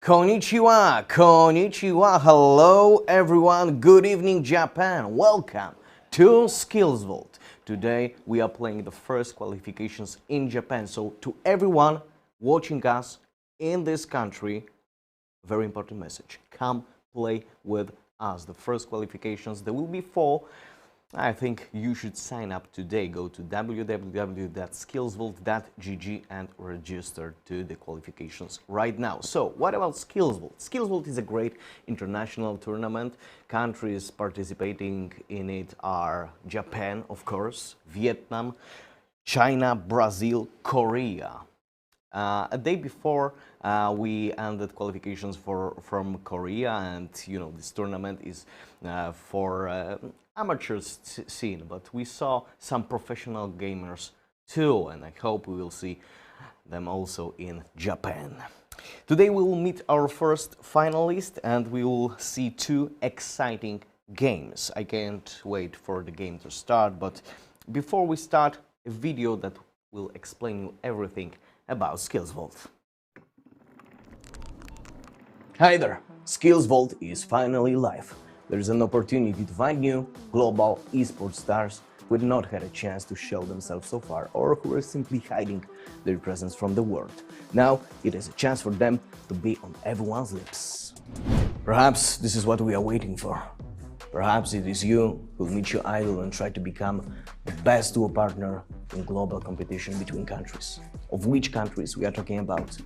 Konnichiwa, konnichiwa, hello everyone, good evening Japan, welcome to SkillzVault. Today we are playing the first qualifications in Japan, so to everyone watching us in this country, very important message, come play with us. The first qualifications, there will be 4. I think you should sign up today. Go to www.skillzvault.gg and register to the qualifications right now. So, what about SkillzVault? SkillzVault is a great international tournament. Countries participating in it are Japan, of course, Vietnam, China, Brazil, Korea. A day before we ended qualifications from Korea, and you know this tournament is for amateurs scene, but we saw some professional gamers too, and I hope we will see them also in Japan. Today we will meet our first finalist and we will see 2 exciting games. I can't wait for the game to start, but before we start, a video that will explain you everything about SkillzVault. Hi there! SkillzVault is finally live. There is an opportunity to find new global esports stars who had not had a chance to show themselves so far, or who are simply hiding their presence from the world. Now it is a chance for them to be on everyone's lips. Perhaps this is what we are waiting for. Perhaps it is you who will meet your idol and try to become the best duo partner in global competition between countries. Of which countries we are talking about?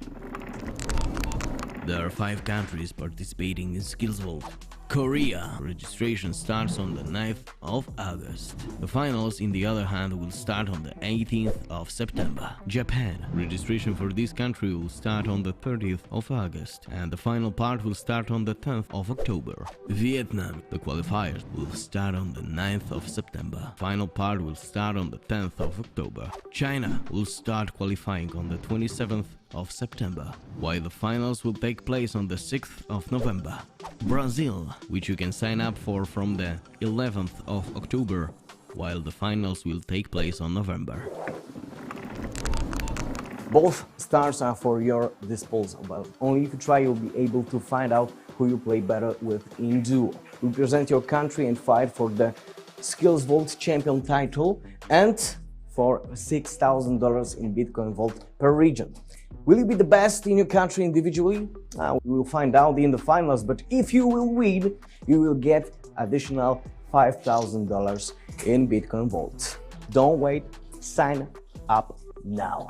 There are 5 countries participating in SkillzVault. Korea. Registration starts on the 9th of August. The finals, in the other hand, will start on the 18th of September. Japan. Registration for this country will start on the 30th of August, and the final part will start on the 10th of October. Vietnam. The qualifiers will start on the 9th of September. Final part will start on the 10th of October. China will start qualifying on the 27th of September, while the finals will take place on the 6th of November. Brazil, which you can sign up for from the 11th of October, while the finals will take place on November. Both stars are for your disposal, but only if you try you'll be able to find out who you play better with in duo. Represent your country and fight for the SkillzVault champion title and for $6,000 in Bitcoin Vault per region. Will you be the best in your country individually? We will find out in the finals, but if you will win, you will get additional $5,000 in Bitcoin Vault. Don't wait, sign up now.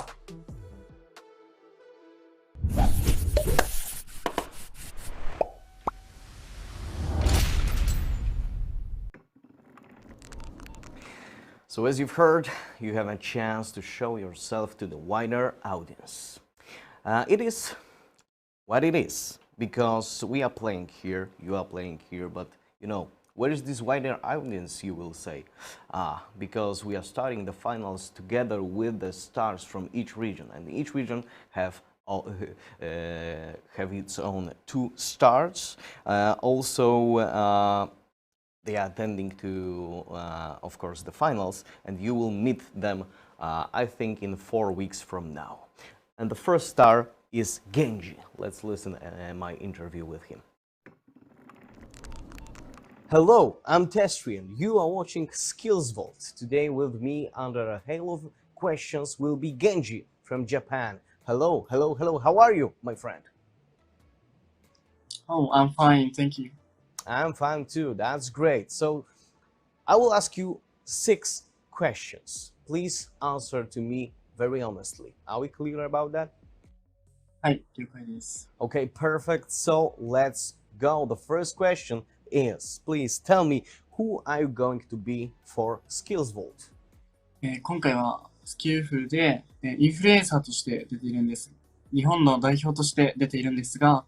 So as you've heard, you have a chance to show yourself to the wider audience. It is what it is, because we are playing here, you are playing here, but you know, where is this wider audience, you will say? Because we are starting the finals together with the stars from each region, and each region have its own 2 stars. They are attending to, of course, the finals, and you will meet them, I think, in 4 weeks from now. And the first star is Genji. Let's listen to my interview with him. Hello, I'm Testrian. You are watching SkillzVault. Today with me under a hail of questions will be Genji from Japan. Hello, hello, hello. How are you, my friend? Oh, I'm fine, thank you. I'm fine too, that's great. So I will ask you 6 questions. Please answer to me very honestly. Are we clear about that? はい、了解です。 Okay, perfect. So let's go. The first question is, please tell me, who are you going to be for SkillzVault? 今回はスキルフルで、インフルエンサーとして出ているんです。日本の代表として出ているんですが、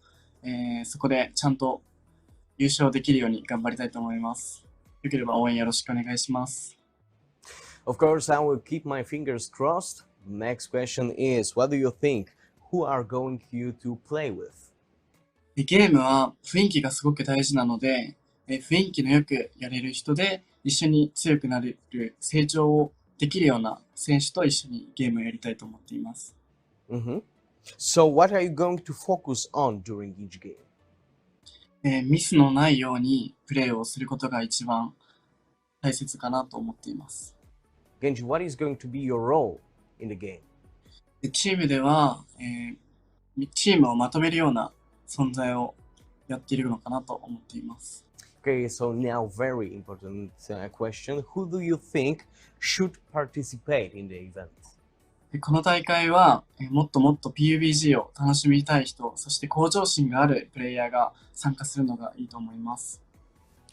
そこでちゃんと優勝できるように頑張りたいと思います。よければ応援よろしくお願いします。 Of course, I will keep my fingers crossed. Next question is, what do you think? Who are going you to play with? ゲームは雰囲気がすごく大事なので、雰囲気のよくやれる人で一緒に強くなれる、成長をできるような選手と一緒にゲームをやりたいと思っています。Mm-hmm. So what are you going to focus on during each game? ミスのないようにプレーをすることが一番大切かなと思っています。Genji, what is going to be your role in the game? チームでは、チームをまとめるような存在をやっているのかなと思っています。Okay, so now very important question. Who do you think should participate in the event? この大会は、もっともっと PUBG を楽しみたい人、そして向上心があるプレイヤーが参加するのがいいと思います。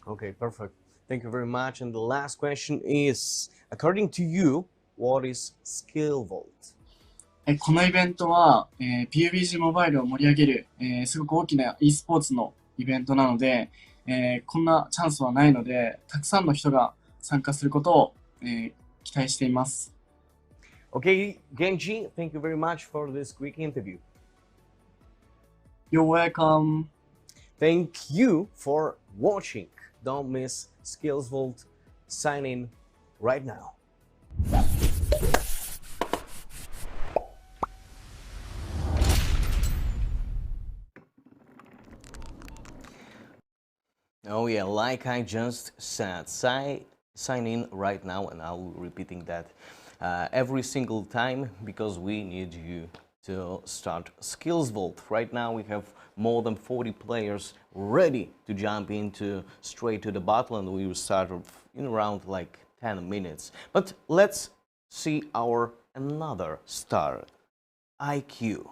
Okay, perfect. Thank you very much. And the last question is, according to you, what is SkillzVault? このイベントは、PUBG モバイルを盛り上げる、すごく大きな e スポーツのイベントなので、こんなチャンスはないので、たくさんの人が参加することを、期待しています。Okay, Genji, thank you very much for this quick interview. You're welcome. Thank you for watching. Don't miss SkillzVault. Sign in right now. Oh yeah, like I just said, sign in right now, and I'll be repeating that every single time because we need you to start SkillzVault. Right now we have more than 40 players ready to jump into straight to the battle, and we will start in around like 10 minutes. But let's see our another star, IQ.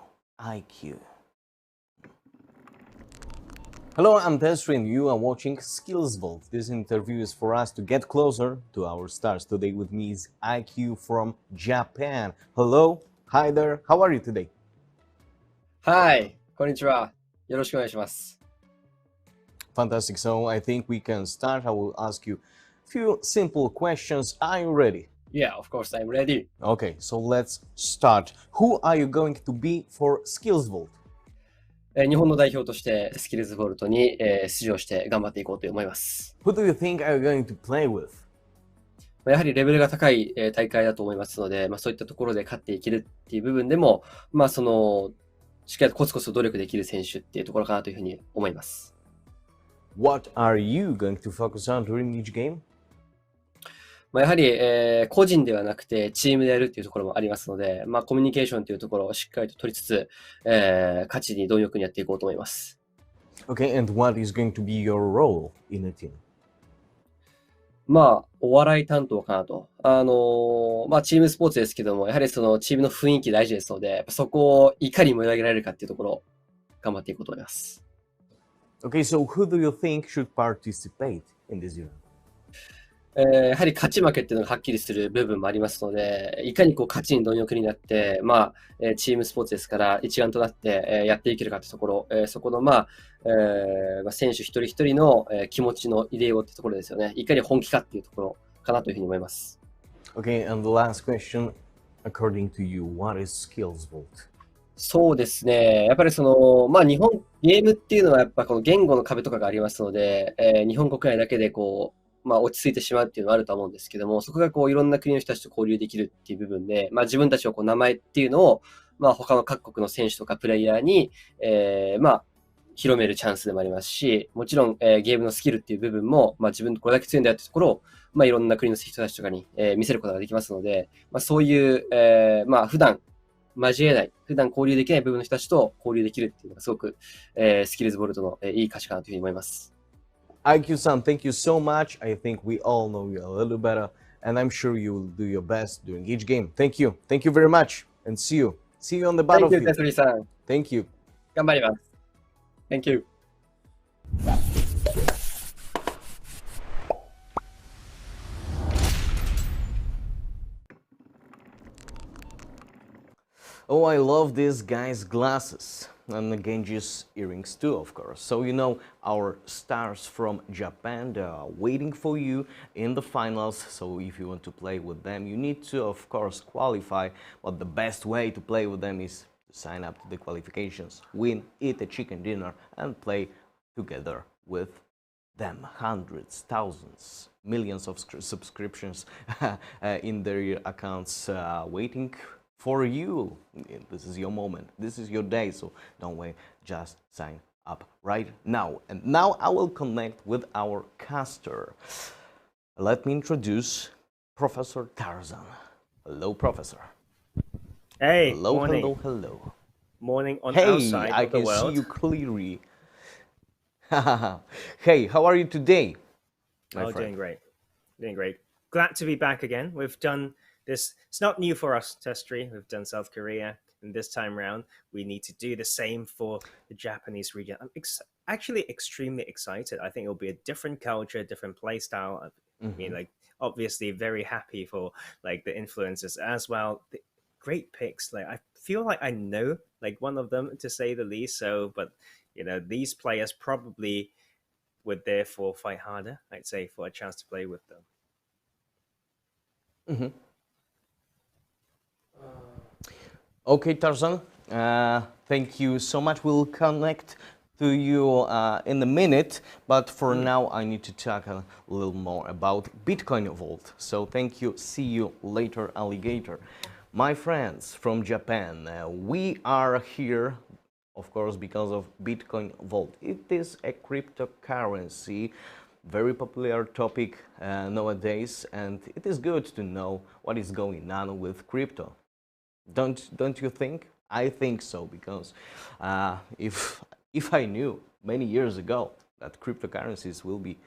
Hello, I'm Tesri and you are watching SkillzVault. This interview is for us to get closer to our stars. Today with me is IQ from Japan. Hello, hi there, how are you today? Hi, こんにちは。よろしくお願いします。Fantastic, so I think we can start. I will ask you a few simple questions. Are you ready? Yeah, of course, I'm ready. Okay, so let's start. Who are you going to be for SkillzVault? 日本の代表としてスキルズボルトに出場して頑張っていこうと思います。Who do you think are you going to play with? やはりレベルが高い大会だと思いますので、そういったところで勝っていけるっていう部分でも、しっかりとコツコツ努力できる選手っていうところかなというふうに思います。What are you going to focus on during each game? やはり、個人ではなくてチームでやるっていうところもありますので、コミュニケーションというところをしっかりと取りつつ、勝ちに貪欲にやっていこうと思います。Okay, and what is going to be your role in the team? お笑い担当かなと。チームスポーツですけども、やはりそのチームの雰囲気大事ですので、そこをいかに盛り上げられるかっていうところを頑張っていこうと思います。Okay, so who do you think should participate in this event? やはり勝ち負けっていうのがはっきりする部分もありますので、いかに勝ちに貪欲になって、チームスポーツですから一丸となってやっていけるかというところ、そこの選手一人一人の気持ちの入れようっていうところですよね。いかに本気かっていうところかなというふうに思います。Okay, and the last question, according to you, what is SkillzVault? そうですね。やっぱりその、日本、ゲームっていうのはやっぱこの言語の壁とかがありますので、日本国内だけで落ち着いてしまうっていうのはあると思うんですけども、そこがいろんな国の人たちと交流できるっていう部分で、自分たちの名前っていうのを、他の各国の選手とかプレイヤーに、広めるチャンスでもありますし、もちろん、ゲームのスキルっていう部分も、自分これだけ強いんだよってところを、いろんな国の人たちとかに、見せることができますので、そういう、普段交えない、普段交流できない部分の人たちと交流できるっていうのがすごく、スキルズボルトの、いい価値かなというふうに思います。IQ-san, thank you so much. I think we all know you a little better, and I'm sure you will do your best during each game. Thank you. Thank you very much, and see you. See you on the battlefield. Thank you, Tesri-san. Thank you. 頑張ります。Thank you. Oh, I love this guy's glasses. And the Genji's earrings too, of course. So you know our stars from Japan, they are waiting for you in the finals. So if you want to play with them, you need to, of course, qualify. But the best way to play with them is to sign up to the qualifications, win, eat a chicken dinner, and play together with them. Hundreds, thousands, millions of subscriptions in their accounts waiting for you. This is your moment. This is your day. So don't wait. Just sign up right now. And now I will connect with our caster. Let me introduce Professor Tarzan. Hello, Professor. Hey, Hello, morning. hello, hello. Morning on Hey, our side I of the can world. see you clearly. Hey, how are you today, my Oh, friend? doing great. Doing great. Glad to be back again. We've done this. It's not new for us, Testry. We've done South Korea. And this time round, we need to do the same for the Japanese region. I'm actually extremely excited. I think it'll be a different culture, different play style. I mean, like, obviously very happy for like the influencers as well. Great picks. Like, I feel like I know like one of them, to say the least. So, but you know, these players probably would therefore fight harder, I'd say, for a chance to play with them. Okay, Tarzan, thank you so much. We'll connect to you in a minute, but for now I need to talk a little more about Bitcoin Vault. So thank you. See you later, alligator. My friends from Japan, we are here, of course, because of Bitcoin Vault. It is a cryptocurrency, very popular topic nowadays, and it is good to know what is going on with crypto. Don't you think? I think so, because if I knew many years ago that cryptocurrencies will be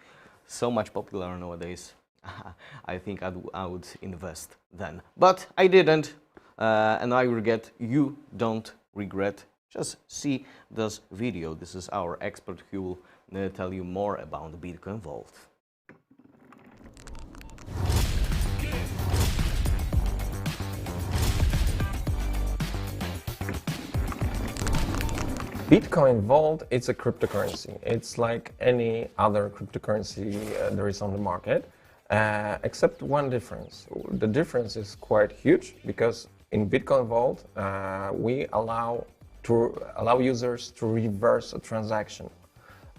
so much popular nowadays, I think I would invest then. But I didn't, and I regret. You don't regret. Just see this video. This is our expert who will tell you more about the Bitcoin Vault. Bitcoin Vault is a cryptocurrency. It's like any other cryptocurrency there is on the market, except one difference. The difference is quite huge, because in Bitcoin Vault we allow users to reverse a transaction.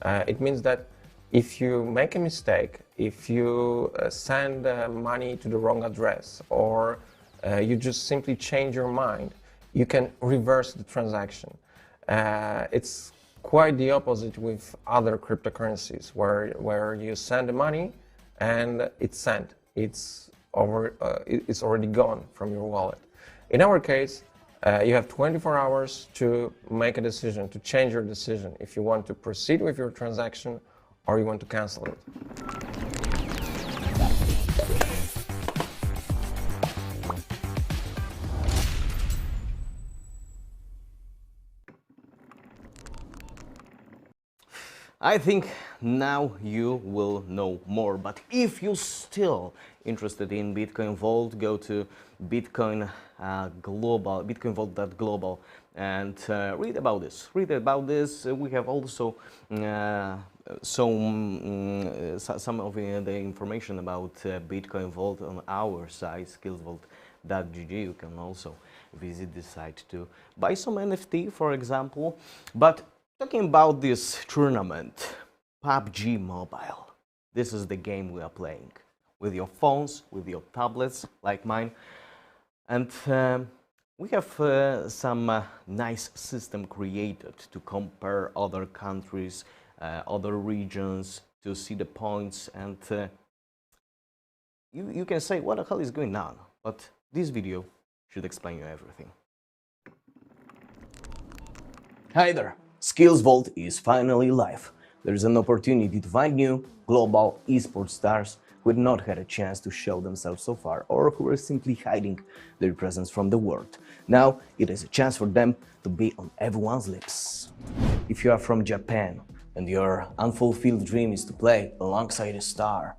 It means that if you make a mistake, if you send money to the wrong address, or you just simply change your mind, you can reverse the transaction. It's quite the opposite with other cryptocurrencies, where you send the money and it's sent. It's already gone from your wallet. In our case, you have 24 hours to make a decision, to change your decision, if you want to proceed with your transaction or you want to cancel it. I think now you will know more, but if you're still interested in Bitcoin Vault, go to Bitcoin Global, bitcoinvault.global, and read about this. We have also some of the information about Bitcoin Vault on our site, SkillzVault.gg. You can also visit the site to buy some NFT, for example. But talking about this tournament, PUBG Mobile. This is the game we are playing with your phones, with your tablets, like mine. And we have some nice system created to compare other countries, other regions, to see the points. And you can say, what the hell is going on? But this video should explain you everything. Hi there. SkillzVault is finally live. There's an opportunity to find new global esports stars who had not had a chance to show themselves so far, or who are simply hiding their presence from the world. Now it is a chance for them to be on everyone's lips. If you are from Japan and your unfulfilled dream is to play alongside a star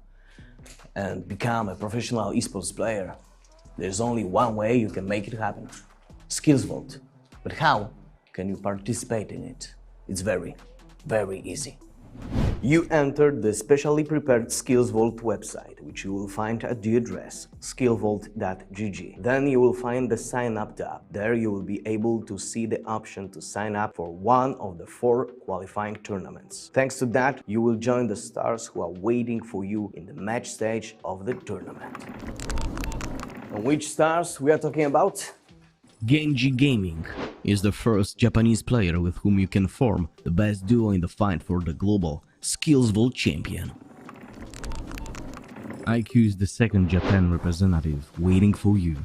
and become a professional esports player, there's only one way you can make it happen: SkillzVault. But how can you participate in it? It's very, very easy. You enter the specially prepared SkillzVault website, which you will find at the address skillzvault.gg. Then you will find the Sign Up tab. There you will be able to see the option to sign up for one of the 4 qualifying tournaments. Thanks to that, you will join the stars who are waiting for you in the match stage of the tournament. And which stars we are talking about? Genji Gaming is the first Japanese player with whom you can form the best duo in the fight for the global SkillzVault champion. IQ is the second Japan representative waiting for you.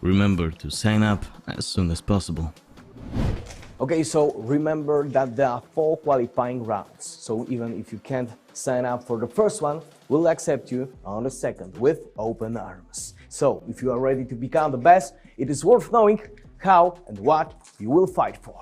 Remember to sign up as soon as possible. Okay, so remember that there are 4 qualifying rounds. So even if you can't sign up for the first one, we'll accept you on the second with open arms. So if you are ready to become the best, it is worth knowing how and what you will fight for.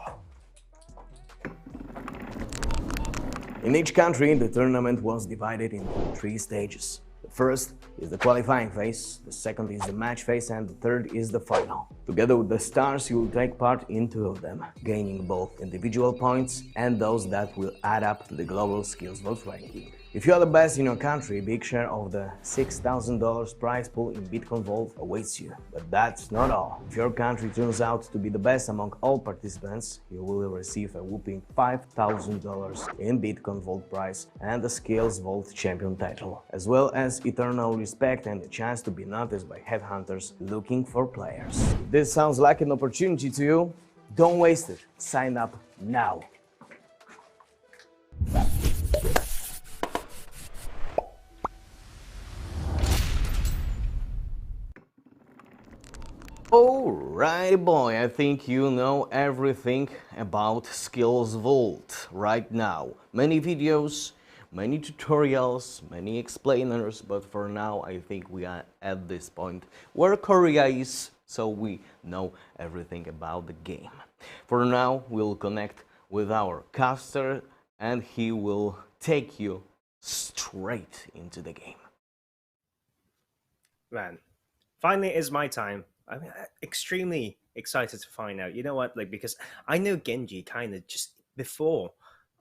In each country, the tournament was divided into 3 stages. The first is the qualifying phase, the second is the match phase, and the third is the final. Together with the stars, you will take part in 2 of them, gaining both individual points and those that will add up to the global SkillzVault ranking. If you are the best in your country, a big share of the $6,000 prize pool in Bitcoin Vault awaits you. But that's not all. If your country turns out to be the best among all participants, you will receive a whopping $5,000 in Bitcoin Vault prize and the SkillzVault champion title, as well as eternal respect and a chance to be noticed by headhunters looking for players. If this sounds like an opportunity to you, don't waste it. Sign up now. Alright boy, I think you know everything about SkillzVault right now. Many videos, many tutorials, many explainers, but for now I think we are at this point where Korea is, so we know everything about the game. For now, we'll connect with our caster and he will take you straight into the game. Man, finally is my time. I'm extremely excited to find out. You know what? Like, because I know Genji kind of just before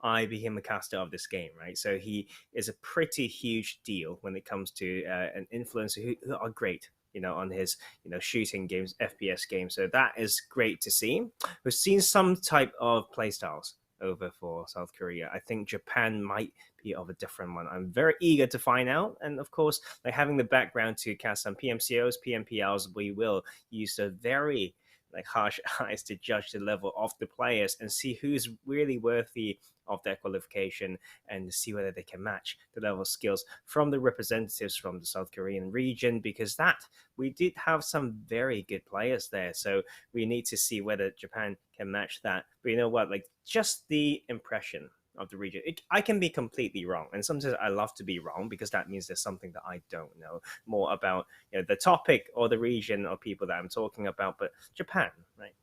I became a caster of this game, right? So he is a pretty huge deal when it comes to an influencer who are great, you know, on his, you know, shooting games, FPS games. So that is great to see. We've seen some type of playstyles over for South Korea. I think Japan might be of a different one. I'm very eager to find out, and of course, like having the background to cast some PMCOs, PMPLs, we will use a very like harsh eyes to judge the level of the players and see who's really worthy of their qualification and see whether they can match the level of skills from the representatives from the South Korean region, because that we did have some very good players there. So we need to see whether Japan can match that. But you know what, like just the impression of the region, I can be completely wrong, and sometimes I love to be wrong because that means there's something that I don't know more about, you know, the topic or the region or people that I'm talking about. But Japan, right?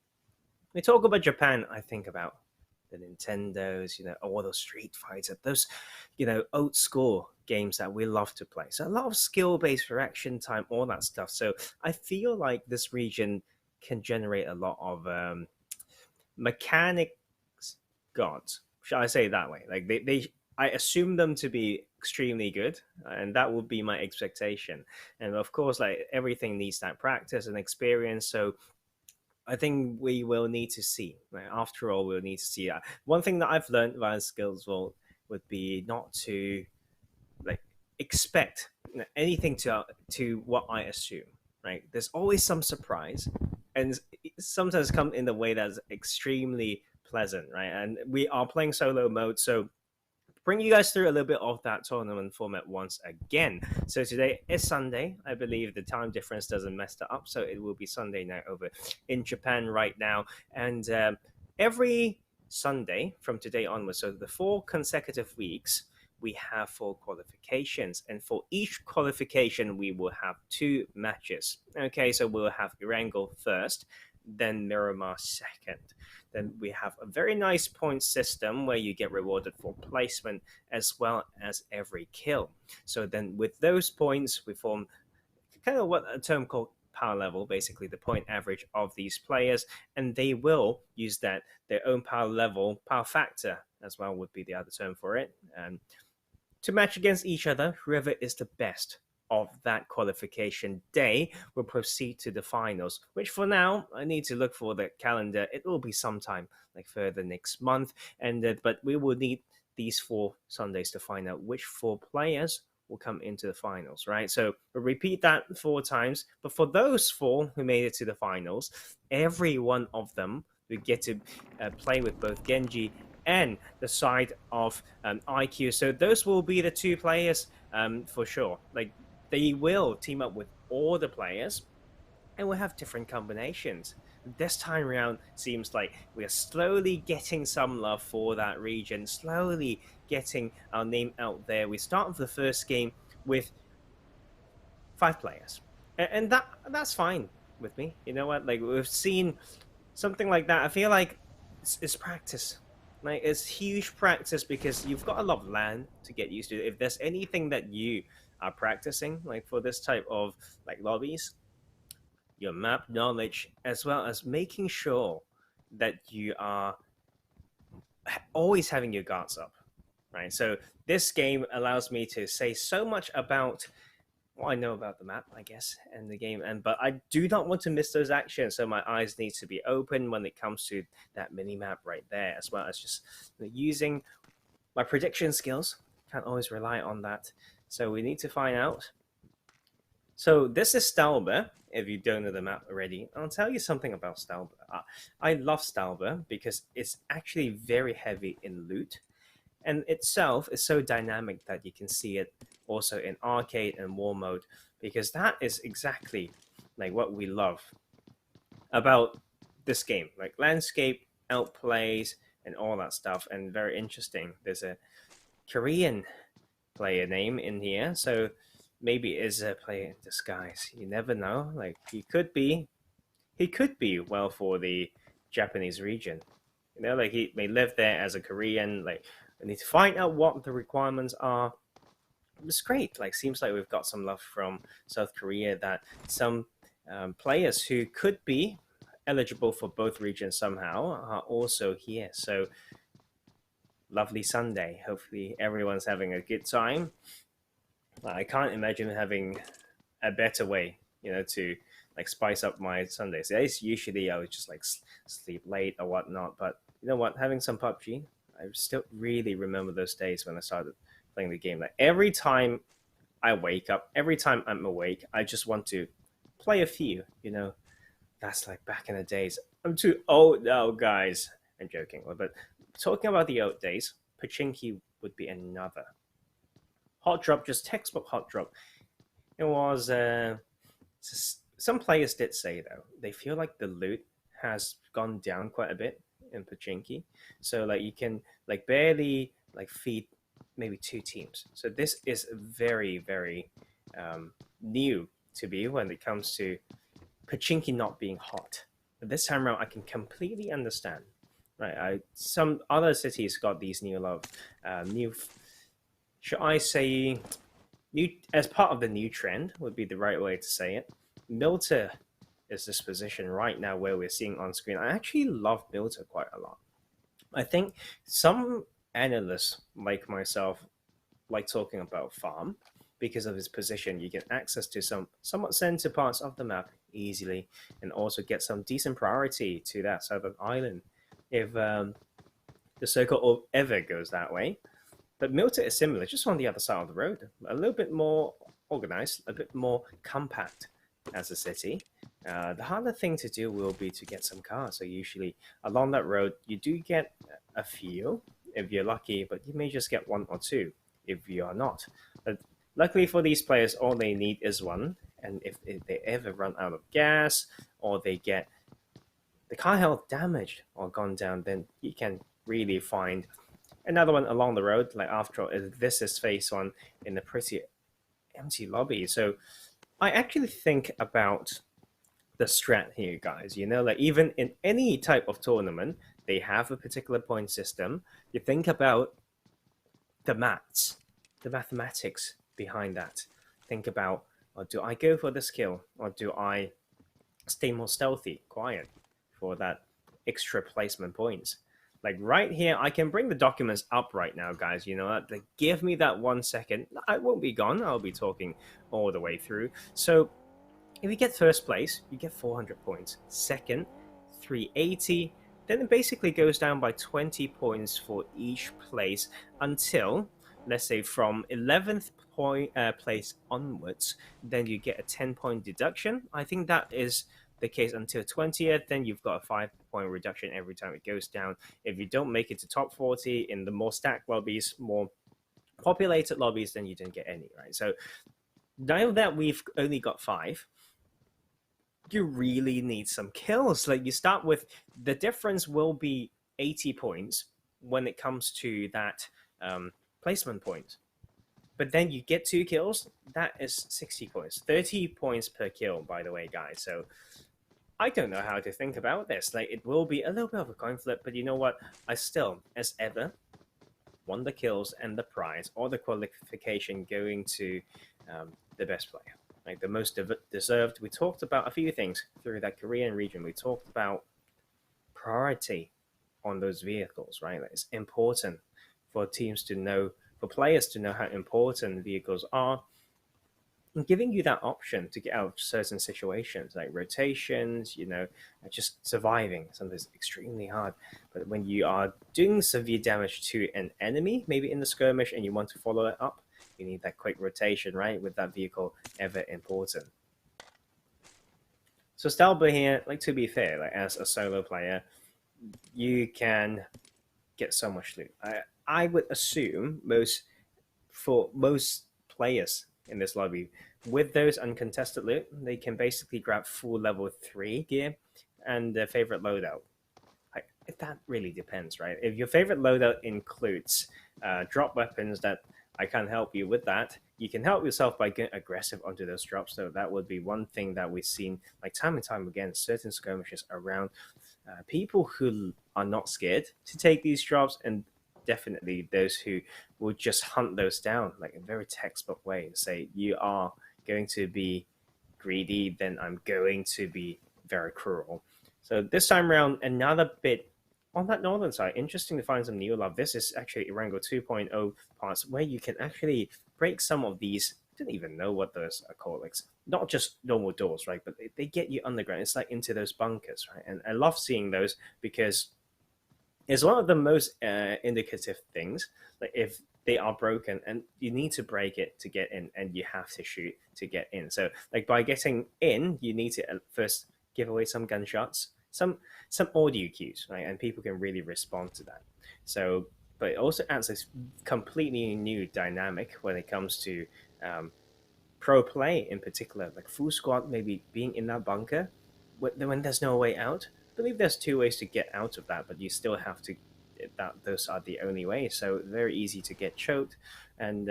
When we talk about Japan, I think about the Nintendos, you know, all those Street Fighter, those, you know, old school games that we love to play. So a lot of skill-based reaction time, all that stuff. So I feel like this region can generate a lot of mechanics gods. Shall I say it that way? Like I assume them to be extremely good, and that would be my expectation. And of course, like everything needs that practice and experience. So I think we will need to see. Right? After all, we'll need to see that. One thing that I've learned via SkillzVault would be not to like expect anything to what I assume. Right? There's always some surprise, and sometimes come in the way that's extremely pleasant, right? And we are playing solo mode, so bring you guys through a little bit of that tournament format once again. So today is Sunday. I believe the time difference doesn't mess that up, so it will be Sunday night over in Japan right now. And every Sunday from today onwards, so the 4 consecutive weeks, we have 4 qualifications, and for each qualification we will have 2 matches. Okay, so we'll have Erangel first, then Miramar second. Then we have a very nice point system where you get rewarded for placement as well as every kill. So then with those points, we form kind of what a term called power level, basically the point average of these players, and they will use that, their own power level, power factor as well would be the other term for it, to match against each other. Whoever is the best of that qualification day will proceed to the finals, which for now I need to look for the calendar. It will be sometime like further next month, and but we will need these 4 Sundays to find out which 4 players will come into the finals, right? So we'll repeat that 4 times. But for those 4 who made it to the finals, every one of them will get to play with both Genji and the side of IQ. So those will be the 2 players for sure. Like, they will team up with all the players, and we'll have different combinations. This time around, seems like we are slowly getting some love for that region, slowly getting our name out there. We start with the first game with 5 players, and that's fine with me. You know what? Like, we've seen something like that. I feel like it's practice. Like, it's huge practice, because you've got a lot of land to get used to. If there's anything that you are practicing, like for this type of like lobbies, your map knowledge, as well as making sure that you are always having your guards up, right? So this game allows me to say so much about what I know about the map, I guess, and the game, but I do not want to miss those actions, so my eyes need to be open when it comes to that mini map right there, as well as just using my prediction skills. Can't always rely on that, so we need to find out. So this is Stalber. If you don't know the map already, I'll tell you something about Stalber. I love Stalber because it's actually very heavy in loot, and itself is so dynamic that you can see it also in arcade and war mode, because that is exactly like what we love about this game, like landscape, outplays, and all that stuff, and very interesting. There's a Korean player name in here, so maybe it is a player in disguise. You never know. Like, he could be well for the Japanese region. You know, like, he may live there as a Korean. Like, I need to find out what the requirements are. It's great. Like, seems like we've got some love from South Korea, that some players who could be eligible for both regions somehow are also here. So lovely Sunday. Hopefully everyone's having a good time. I can't imagine having a better way, you know, to like spice up my Sundays. Usually I would just like sleep late or whatnot, but you know what? Having some PUBG, I still really remember those days when I started playing the game. Like, every time I wake up, every time I'm awake, I just want to play a few, you know. That's like back in the days. I'm too old now, guys. I'm joking. But talking about the old days, Pachinki would be another. Hot drop, just textbook hot drop. It was some players did say though they feel like the loot has gone down quite a bit in Pachinki, so like you can like barely like feed maybe 2 teams. So this is very, very new to me when it comes to Pachinki not being hot. But this time around, I can completely understand. Right, some other cities got these new love, new. Should I say, new as part of the new trend would be the right way to say it. Milter is this position right now where we're seeing on screen. I actually love Milter quite a lot. I think some analysts like myself like talking about farm because of his position. You get access to some somewhat center parts of the map easily, and also get some decent priority to that southern island if the circle ever goes that way. But Milton is similar, just on the other side of the road. A little bit more organized, a bit more compact as a city. The harder thing to do will be to get some cars. So usually along that road, you do get a few if you're lucky, but you may just get 1 or 2 if you are not. But luckily for these players, all they need is 1. And if they ever run out of gas, or they get the car health damaged or gone down, then you can really find another one along the road. Like, after all, this is phase 1 in a pretty empty lobby. So I actually think about the strat here, guys. You know, like, even in any type of tournament, they have a particular point system. You think about the maths, the mathematics behind that. Think about, or do I go for the skill, or do I stay more stealthy, quiet for that extra placement points? Like, right here, I can bring the documents up right now, guys. You know what? Like, give me that 1 second. I won't be gone. I'll be talking all the way through. So if you get first place, you get 400 points. Second, 380. Then it basically goes down by 20 points for each place until, let's say, from 11th place onwards, then you get a 10-point deduction. I think that is the case until 20th. Then you've got a 5-point reduction every time it goes down. If you don't make it to top 40 in the more stacked lobbies, more populated lobbies, then you didn't get any, right? So now that we've only got 5, you really need some kills. Like, you start with, the difference will be 80 points when it comes to that placement point. But then you get 2 kills, that is 60 points. 30 points per kill, by the way, guys. So I don't know how to think about this. Like, it will be a little bit of a coin flip, but you know what? I still, as ever, won the kills and the prize or the qualification going to the best player. Like, the most deserved. We talked about a few things through that Korean region. We talked about priority on those vehicles, right? Like, it's important for teams to know, for players to know how important vehicles are, and giving you that option to get out of certain situations, like rotations, you know, just surviving. Sometimes extremely hard. But when you are doing severe damage to an enemy, maybe in the skirmish, and you want to follow it up, you need that quick rotation, right? With that vehicle ever important. So Stalber here, like, to be fair, like, as a solo player, you can get so much loot. I would assume for most players in this lobby, with those uncontested loot, they can basically grab full level 3 gear and their favorite loadout. That really depends, right? If your favorite loadout includes drop weapons, that I can't help you with that. You can help yourself by getting aggressive onto those drops. So that would be one thing that we've seen, like, time and time again, certain skirmishes around people who are not scared to take these drops, and definitely those who will just hunt those down, like, in a very textbook way, and say, you are going to be greedy, then I'm going to be very cruel. So this time around, another bit on that northern side, interesting to find some new love. This is actually Irango 2.0 parts, where you can actually break some of these, I don't even know what those are called, like, not just normal doors, right, but they get you underground. It's like into those bunkers, right? And I love seeing those, because it's one of the most indicative things. Like, if they are broken and you need to break it to get in, and you have to shoot to get in. So, like, by getting in, you need to first give away some gunshots, some audio cues, right? And people can really respond to that. So, but it also adds this completely new dynamic when it comes to pro play in particular, like full squad maybe being in that bunker when there's no way out. I believe there's 2 ways to get out of that, but you still have to, those are the only way. So very easy to get choked. And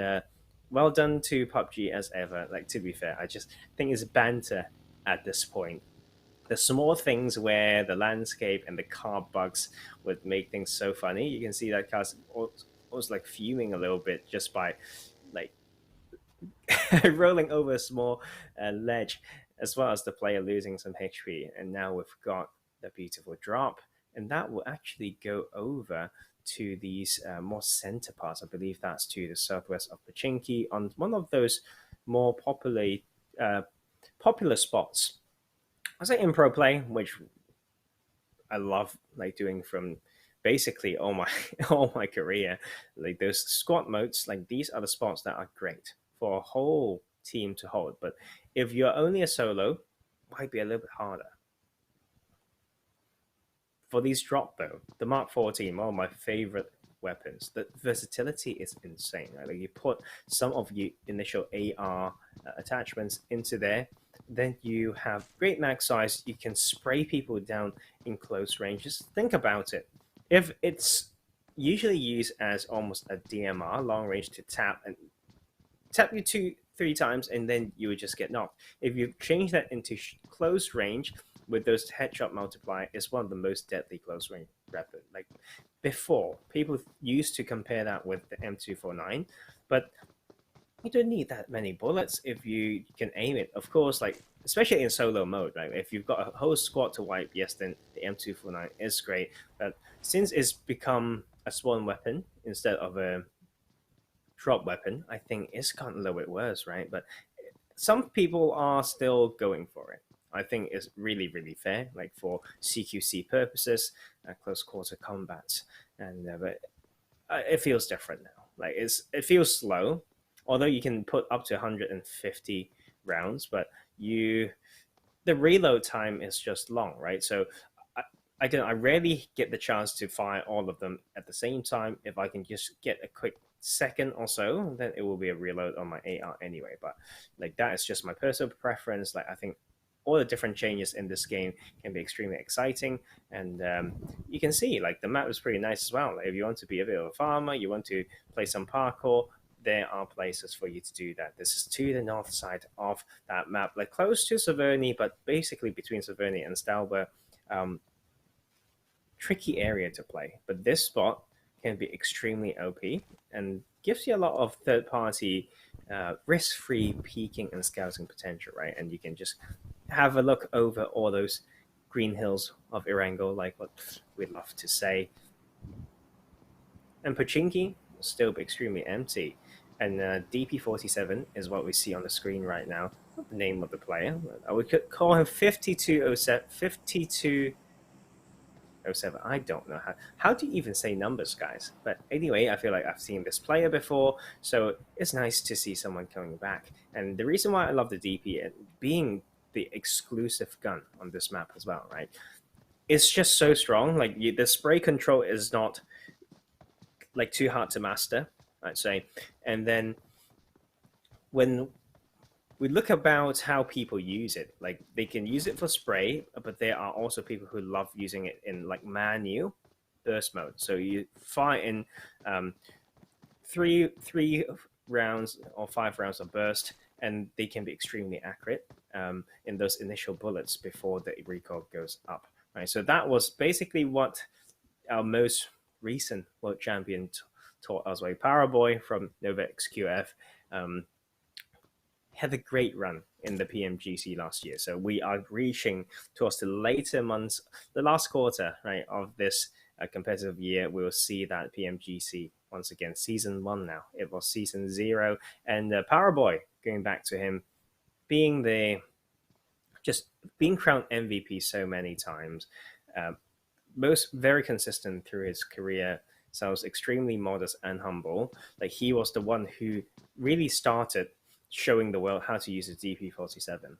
well done to PUBG as ever. Like, to be fair, I just think it's banter at this point. The small things where the landscape and the car bugs would make things so funny. You can see that car's almost like fuming a little bit just by, like, rolling over a small ledge, as well as the player losing some HP. And now we've got the beautiful drop, and that will actually go over to these more center parts. I believe that's to the southwest of Pachinki, on one of those more popular spots. I say in pro play, which I love, like, doing from basically all my career. Like, those squad modes, like, these are the spots that are great for a whole team to hold. But if you're only a solo, it might be a little bit harder. For these drop, though, the Mark 14, one of my favorite weapons, the versatility is insane. Right? Like, you put some of your initial AR attachments into there, then you have great max size. You can spray people down in close range. Just think about it. If it's usually used as almost a DMR, long range, to tap you 2-3 times, and then you would just get knocked. If you change that into close range with those headshot multiplier, it's one of the most deadly close range weapon. Like, before, people used to compare that with the M249, but you don't need that many bullets if you can aim it. Of course, like, especially in solo mode, right? If you've got a whole squad to wipe, yes, then the M249 is great. But since it's become a sworn weapon instead of a drop weapon, I think it's gotten a little bit worse, right? But some people are still going for it. I think it's really, really fair, like, for CQC purposes, close quarter combat, and but it feels different now. Like, it feels slow. although you can put up to 150 rounds, but the reload time is just long, right? So I rarely get the chance to fire all of them at the same time. If I can just get a quick second or so, then it will be a reload on my AR anyway. But like, that is just my personal preference. Like, I think all the different changes in this game can be extremely exciting, and you can see like the map is pretty nice as well. Like, if you want to be a bit of a farmer, you want to play some parkour, there are places for you to do that. This is to the north side of that map, like close to Saverny, but basically between Saverny and Stalber. Tricky area to play, but this spot can be extremely OP and gives you a lot of third-party risk-free peeking and scouting potential, right? And you can just have a look over all those green hills of Erangel, like what we'd love to say. And Pochinki will still be extremely empty. And DP47 is what we see on the screen right now. Not the name of the player. We could call him 5207. 5207. I don't know how do you even say numbers, guys. But anyway, I feel like I've seen this player before, so it's nice to see someone coming back. And the reason why I love the DP and being the exclusive gun on this map as well, right? It's just so strong. Like, the spray control is not like too hard to master, I'd say. And then when we look about how people use it, like, they can use it for spray, but there are also people who love using it in like manual burst mode. So you fire in three rounds or 5 rounds of burst, and they can be extremely accurate in those initial bullets before the recoil goes up, right? So that was basically what our most recent world champion taught us. Like, Paraboy from Nova XQF had a great run in the PMGC last year. So we are reaching towards the later months, the last quarter, right, of this competitive year. We will see that PMGC once again, season 1 now. It was season 0, and Paraboy, going back to him, being crowned MVP so many times, very consistent through his career. Sounds extremely modest and humble. Like, he was the one who really started showing the world how to use a DP47,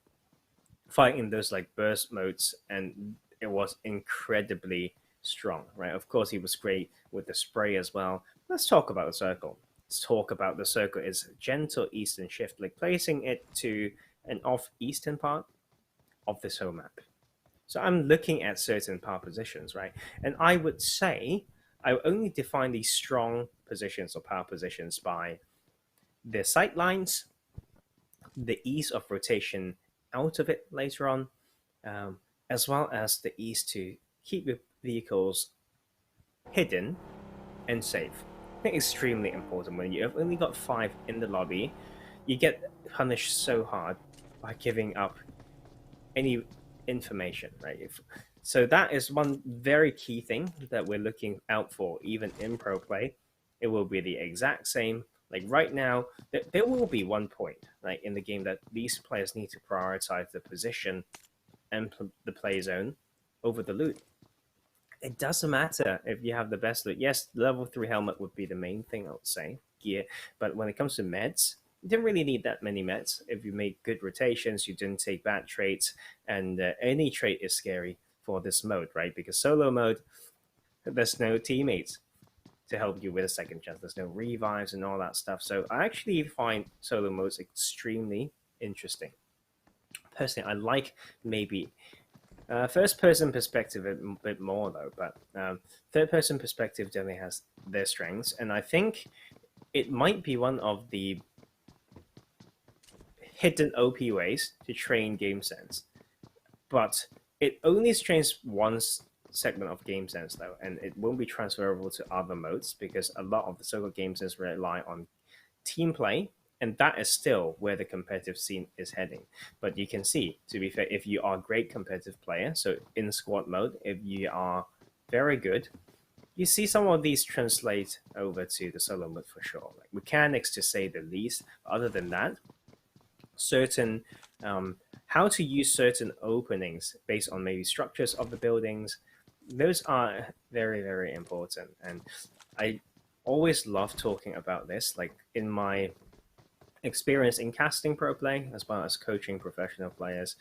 fighting those like burst modes, and it was incredibly strong, right? Of course, he was great with the spray as well. Let's talk about the circle. Let's talk about the circle. It's gentle eastern shift, like placing it to an off-eastern part of this whole map. So I'm looking at certain power positions, right? And I would say I only define these strong positions or power positions by their sight lines, the ease of rotation out of it later on, as well as the ease to keep your vehicles hidden and safe. I think extremely important. When you have only got 5 in the lobby, you get punished so hard by giving up any information, right? So that is one very key thing that we're looking out for, even in pro play. It will be the exact same. Like, right now, there will be one point, right, in the game that these players need to prioritize the position and the play zone over the loot. It doesn't matter if you have the best loot. Yes, level 3 helmet would be the main thing, I would say, gear. But when it comes to meds, you didn't really need that many meds. If you make good rotations, you didn't take bad traits, and any trait is scary for this mode, right? Because solo mode, there's no teammates to help you with a second chance. There's no revives and all that stuff. So I actually find solo modes extremely interesting. Personally, I like maybe first-person perspective a bit more, though, but third-person perspective definitely has their strengths, and I think it might be one of the hidden OP ways to train game sense. But it only trains one segment of game sense, though, and it won't be transferable to other modes, because a lot of the solo game sense rely on team play, and that is still where the competitive scene is heading. But you can see, to be fair, if you are a great competitive player, so in squad mode, if you are very good, you see some of these translate over to the solo mode for sure. Like mechanics, to say the least. Other than that, certain how to use certain openings based on maybe structures of the buildings, those are very, very important. And I always love talking about this. Like, in my experience in casting pro play as well as coaching professional players.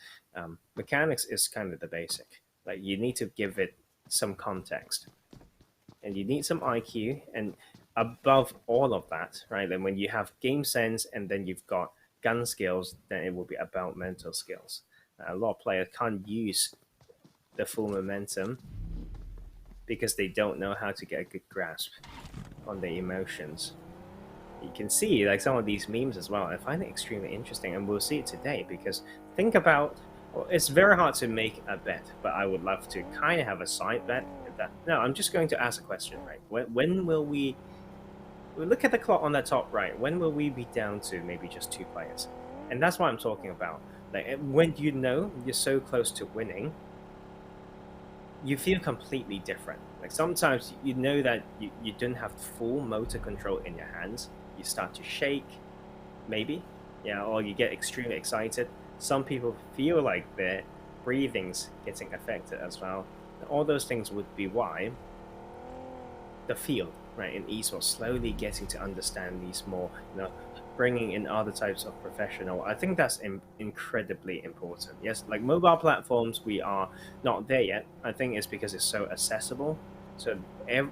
Mechanics is kind of the basic. Like, you need to give it some context, and you need some IQ, and above all of that, right? Then when you have game sense and then you've got gun skills, then it will be about mental skills. A lot of players can't use the full momentum because they don't know how to get a good grasp on the emotions. You can see like some of these memes as well. I find it extremely interesting, and we'll see it today, because think about, well, it's very hard to make a bet, but I would love to kind of have a side bet. No, I'm just going to ask a question, right? When will we look at the clock on the top right? When will we be down to maybe just 2 players? And that's what I'm talking about. Like, when you know you're so close to winning, you feel completely different. Like, sometimes you know that you don't have full motor control in your hands. You start to shake, maybe, yeah, or you get extremely excited. Some people feel like their breathing's getting affected as well. All those things would be why the field, right, in esports, slowly getting to understand these more, bringing in other types of professional. I think that's incredibly important. Yes, like mobile platforms, we are not there yet. I think it's because it's so accessible. So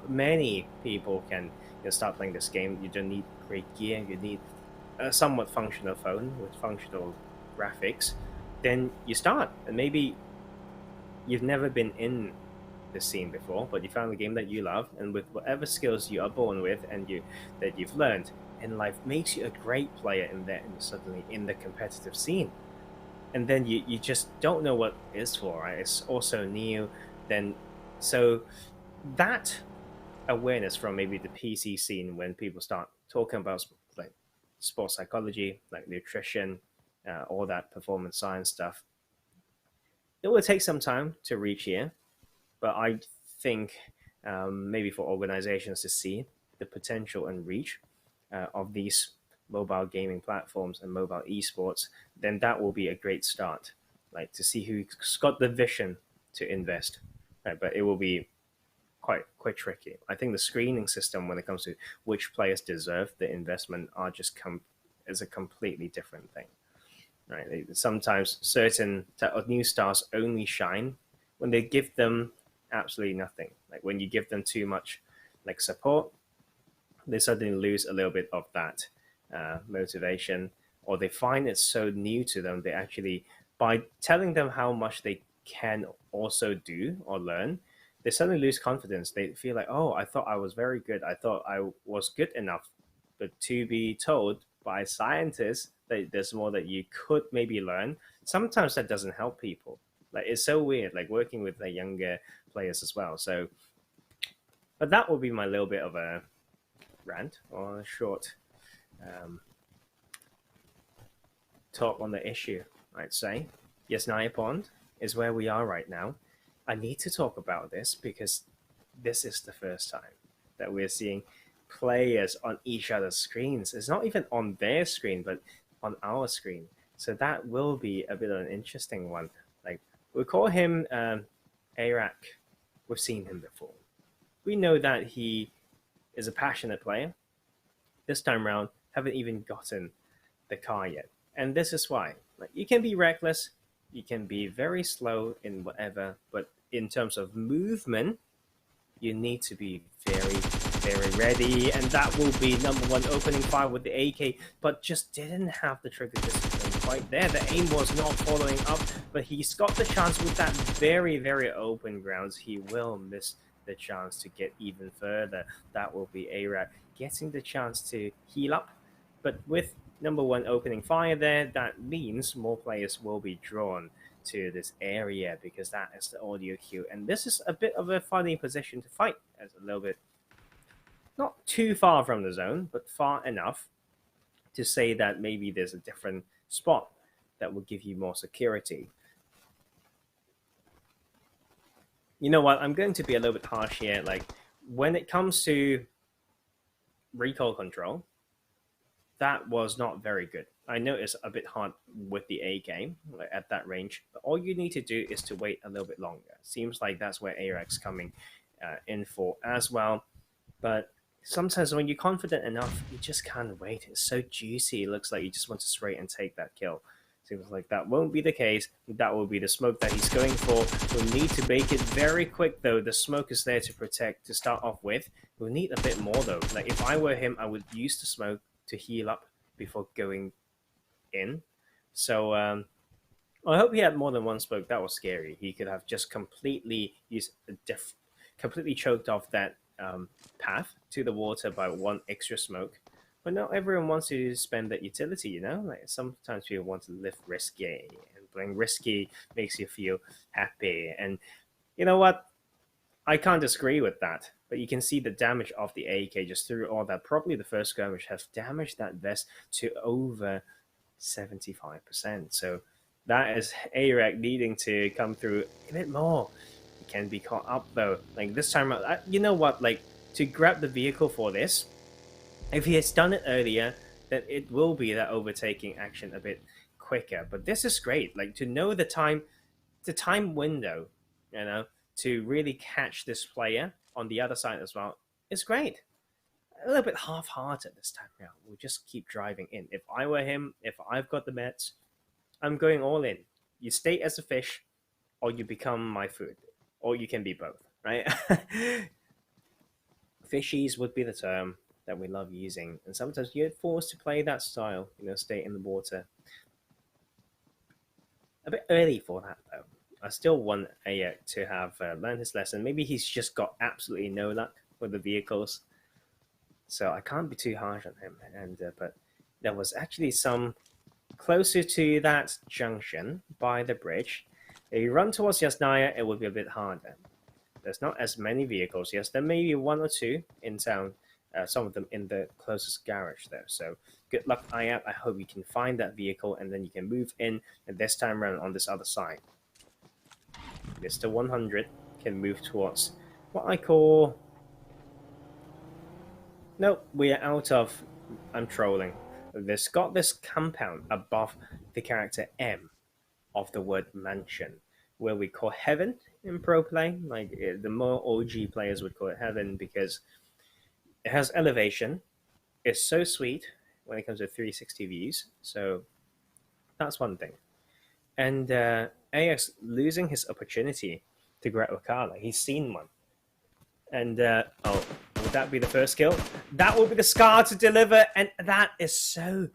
many people can start playing this game. You don't need great gear. You need a somewhat functional phone with functional graphics. Then you start, and maybe you've never been in the scene before, but you found a game that you love, and with whatever skills you are born with and that you've learned in life makes you a great player in there, and you're suddenly in the competitive scene. And then you just don't know what it's for, right? It's also new. Then, so that awareness from maybe the PC scene, when people start talking about like sports psychology, like nutrition, all that performance science stuff, it will take some time to reach here, but I think maybe for organizations to see the potential and reach of these mobile gaming platforms and mobile esports, then that will be a great start, like to see who's got the vision to invest, right? But it will be quite tricky. I think the screening system when it comes to which players deserve the investment are just is a completely different thing, right? Sometimes certain new stars only shine when they give them absolutely nothing. Like when you give them too much like support, they suddenly lose a little bit of that motivation, or they find it so new to them, they actually, by telling them how much they can also do or learn, they suddenly lose confidence. They feel like, oh, I thought I was very good. I thought I was good enough. But to be told by scientists that there's more that you could maybe learn, sometimes that doesn't help people. Like, it's so weird, like working with the younger players as well. So, but that will be my little bit of a rant or a short talk on the issue, I'd say. Yes, Naya Pond is where we are right now. I need to talk about this because this is the first time that we're seeing players on each other's screens. It's not even on their screen, but on our screen. So that will be a bit of an interesting one. Like, we call him Arak. We've seen him before. We know that he is a passionate player. This time around, haven't even gotten the car yet. And this is why. Like, you can be reckless, you can be very slow in whatever, but in terms of movement, you need to be very, very ready. And that will be #1 opening fire with the AK, but just didn't have the trigger discipline quite there. The aim was not following up, but he's got the chance with that very, very open grounds. He will miss the chance to get even further. That will be Arak getting the chance to heal up, but with #1 opening fire there, that means more players will be drawn to this area because that is the audio cue. And this is a bit of a funny position to fight, as a little bit not too far from the zone, but far enough to say that maybe there's a different spot that will give you more security. You know what? I'm going to be a little bit harsh here. Like, when it comes to recoil control, that was not very good. I know it's a bit hard with the AK like at that range, but all you need to do is to wait a little bit longer. Seems like that's where Arak's coming in for as well. But sometimes when you're confident enough, you just can't wait. It's so juicy. It looks like you just want to straight and take that kill. Seems like that won't be the case. That will be the smoke that he's going for. We'll need to bake it very quick, though. The smoke is there to protect, to start off with. We'll need a bit more, though. Like, if I were him, I would use the smoke to heal up before going in. So, I hope he had more than one smoke. That was scary. He could have just completely used completely choked off that path to the water by one extra smoke. But not everyone wants to spend that utility, you know? Like, sometimes people want to live risky, and playing risky makes you feel happy. And you know what? I can't disagree with that. But you can see the damage of the AK just through all that. Probably the first skirmish has damaged that vest to over 75%. So that is ARAC needing to come through a bit more. He can be caught up, though. Like, this time, you know what? Like, to grab the vehicle for this, if he has done it earlier, then it will be that overtaking action a bit quicker. But this is great. Like, to know the time window, you know, to really catch this player on the other side as well is great. A little bit half-hearted this time around. We'll just keep driving in. If I were him, if I've got the meds, I'm going all in. You stay as a fish, or you become my food. Or you can be both, right? Fishies would be the term that we love using, and sometimes you're forced to play that style, you know, stay in the water. A bit early for that, though. I still want Ayak to have learned his lesson. Maybe he's just got absolutely no luck with the vehicles, so I can't be too harsh on him. And but there was actually some closer to that junction by the bridge. If you run towards Yasnaya, it will be a bit harder. There's not as many vehicles. Yes, there may be one or two in town. Some of them in the closest garage there. So good luck, Ayat. I hope you can find that vehicle and then you can move in. And this time around on this other side, Mr. 100 can move towards what I call... Nope, we are out of... I'm trolling. There's got this compound above the character M of the word mansion, where we call heaven in pro play. Like, the more OG players would call it heaven because it has elevation. It's so sweet when it comes to 360 views. So that's one thing. And AX losing his opportunity to grab a car. Like, he's seen one. And, oh, would that be the first kill? That will be the scar to deliver. And that is so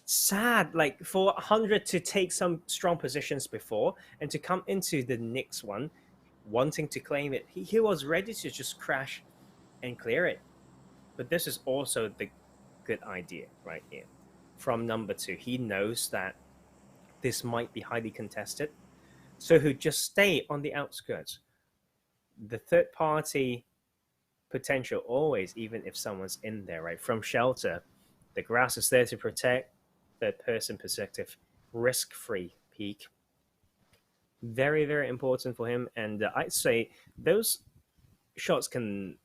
sad. Like, for 100 to take some strong positions before and to come into the next one, wanting to claim it, he was ready to just crash and clear it. But this is also the good idea right here. From number 2, he knows that this might be highly contested, so he'll just stay on the outskirts. The third party potential always, even if someone's in there, right? From shelter, the grass is there to protect. Third person perspective, risk-free peek. Very, very important for him. And I'd say those shots can,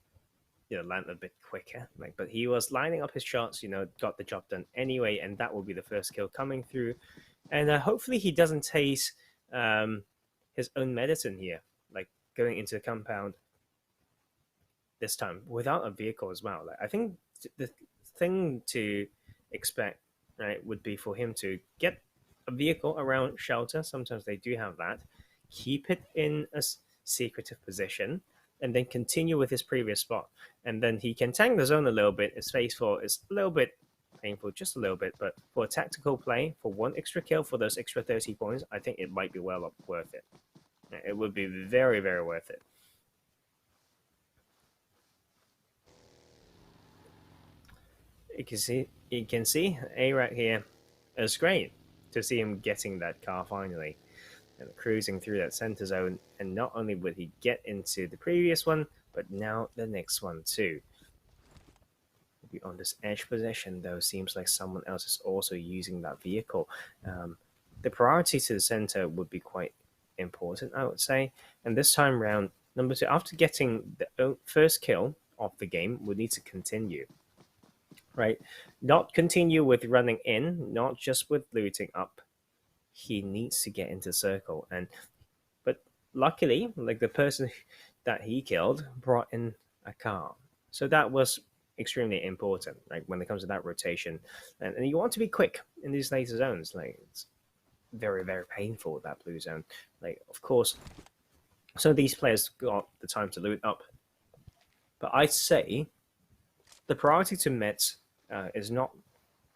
you know, land a bit quicker. Like, but he was lining up his shots, you know, got the job done anyway, and that will be the first kill coming through. And hopefully he doesn't taste his own medicine here, like going into the compound this time without a vehicle as well. Like, I think the thing to expect, right, would be for him to get a vehicle around shelter. Sometimes they do have that. Keep it in a secretive position, and then continue with his previous spot. And then he can tank the zone a little bit. His phase 4 is a little bit painful, just a little bit, but for a tactical play, for one extra kill, for those extra 30 points, I think it might be well worth it. It would be very, very worth it. You can see ARAC here. It's great to see him getting that car finally and cruising through that center zone. And not only would he get into the previous one, but now the next one too. We'll be on this edge position, though. Seems like someone else is also using that vehicle. The priority to the center would be quite important, I would say. And this time round, number 2, after getting the first kill of the game, we need to continue. Right? Not continue with running in, not just with looting up. He needs to get into circle. But luckily, like, the person that he killed brought in a car. So that was extremely important, like when it comes to that rotation. And you want to be quick in these later zones. Like, it's very, very painful, that blue zone. Like, of course, some of these players got the time to loot up. But I'd say the priority to mids